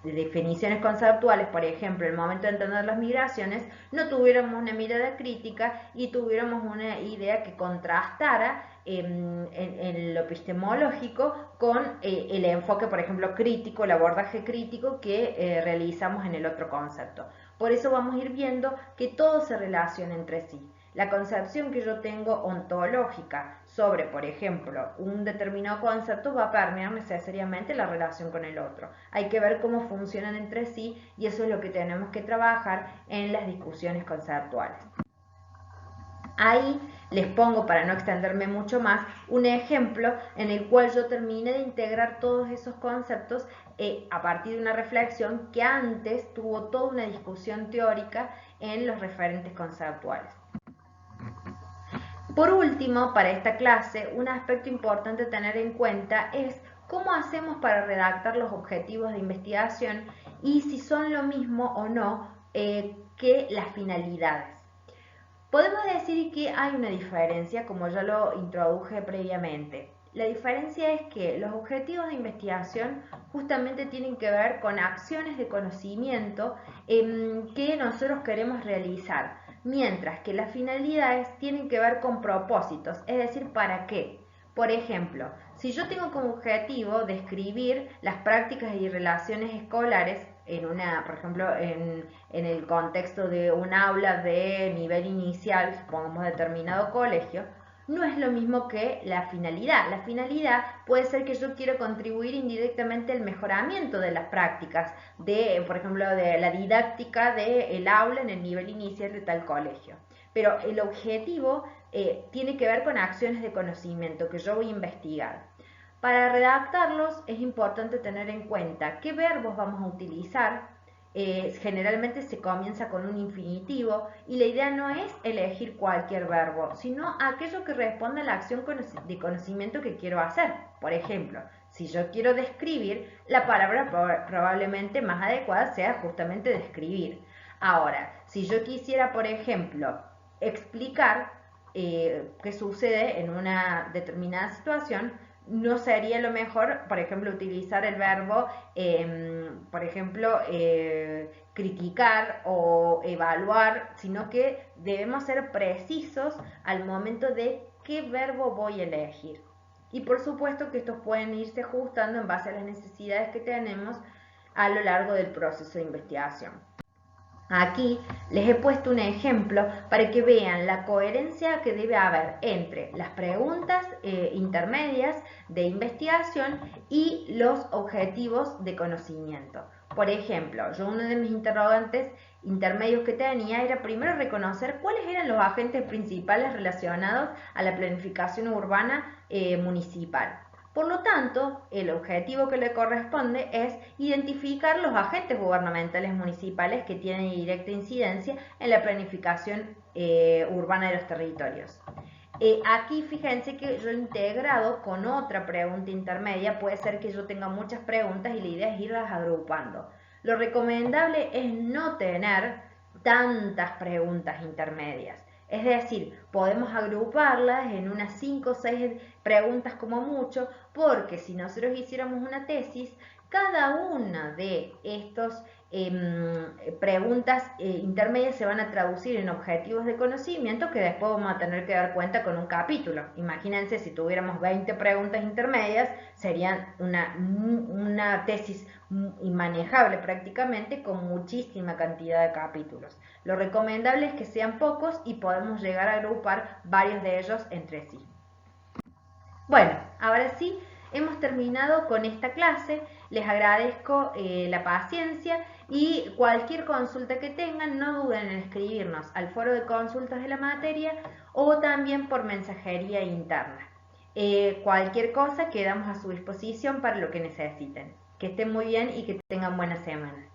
Speaker 1: definiciones conceptuales, por ejemplo, el momento de entender las migraciones, no tuviéramos una mirada crítica y tuviéramos una idea que contrastara en lo epistemológico con el enfoque, por ejemplo, crítico, el abordaje crítico que realizamos en el otro concepto. Por eso vamos a ir viendo que todo se relaciona entre sí. La concepción que yo tengo ontológica sobre, por ejemplo, un determinado concepto va a permear necesariamente la relación con el otro. Hay que ver cómo funcionan entre sí y eso es lo que tenemos que trabajar en las discusiones conceptuales. Ahí les pongo, para no extenderme mucho más, un ejemplo en el cual yo terminé de integrar todos esos conceptos a partir de una reflexión que antes tuvo toda una discusión teórica en los referentes conceptuales. Por último, para esta clase, un aspecto importante a tener en cuenta es cómo hacemos para redactar los objetivos de investigación y si son lo mismo o no que las finalidades. Podemos decir que hay una diferencia, como ya lo introduje previamente. La diferencia es que los objetivos de investigación justamente tienen que ver con acciones de conocimiento que nosotros queremos realizar, mientras que las finalidades tienen que ver con propósitos, es decir, ¿para qué? Por ejemplo, si yo tengo como objetivo describir las prácticas y relaciones escolares por ejemplo, en el contexto de un aula de nivel inicial, supongamos determinado colegio, no es lo mismo que la finalidad. La finalidad puede ser que yo quiero contribuir indirectamente al mejoramiento de las prácticas, por ejemplo, de la didáctica del aula en el nivel inicial de tal colegio. Pero el objetivo tiene que ver con acciones de conocimiento que yo voy a investigar. Para redactarlos es importante tener en cuenta qué verbos vamos a utilizar. Generalmente se comienza con un infinitivo y la idea no es elegir cualquier verbo, sino aquello que responda a la acción de conocimiento que quiero hacer. Por ejemplo, si yo quiero describir, la palabra probablemente más adecuada sea justamente describir. Ahora, si yo quisiera, por ejemplo, explicar qué sucede en una determinada situación, no sería lo mejor, por ejemplo, utilizar el verbo, por ejemplo, criticar o evaluar, sino que debemos ser precisos al momento de qué verbo voy a elegir. Y por supuesto que estos pueden irse ajustando en base a las necesidades que tenemos a lo largo del proceso de investigación. Aquí les he puesto un ejemplo para que vean la coherencia que debe haber entre las preguntas intermedias de investigación y los objetivos de conocimiento. Por ejemplo, yo uno de mis interrogantes intermedios que tenía era primero reconocer cuáles eran los agentes principales relacionados a la planificación urbana municipal. Por lo tanto, el objetivo que le corresponde es identificar los agentes gubernamentales municipales que tienen directa incidencia en la planificación urbana de los territorios. Aquí fíjense que yo he integrado con otra pregunta intermedia, puede ser que yo tenga muchas preguntas y la idea es irlas agrupando. Lo recomendable es no tener tantas preguntas intermedias. Es decir, podemos agruparlas en unas 5 o 6 preguntas como mucho, porque si nosotros hiciéramos una tesis, cada una de estas preguntas intermedias se van a traducir en objetivos de conocimiento que después vamos a tener que dar cuenta con un capítulo. Imagínense si tuviéramos 20 preguntas intermedias, serían una tesis inmanejable prácticamente con muchísima cantidad de capítulos. Lo recomendable es que sean pocos y podemos llegar a agrupar varios de ellos entre sí. Bueno, ahora sí, hemos terminado con esta clase. Les agradezco la paciencia y cualquier consulta que tengan, no duden en escribirnos al foro de consultas de la materia o también por mensajería interna. Cualquier cosa quedamos a su disposición para lo que necesiten. Que estén muy bien y que tengan buena semana.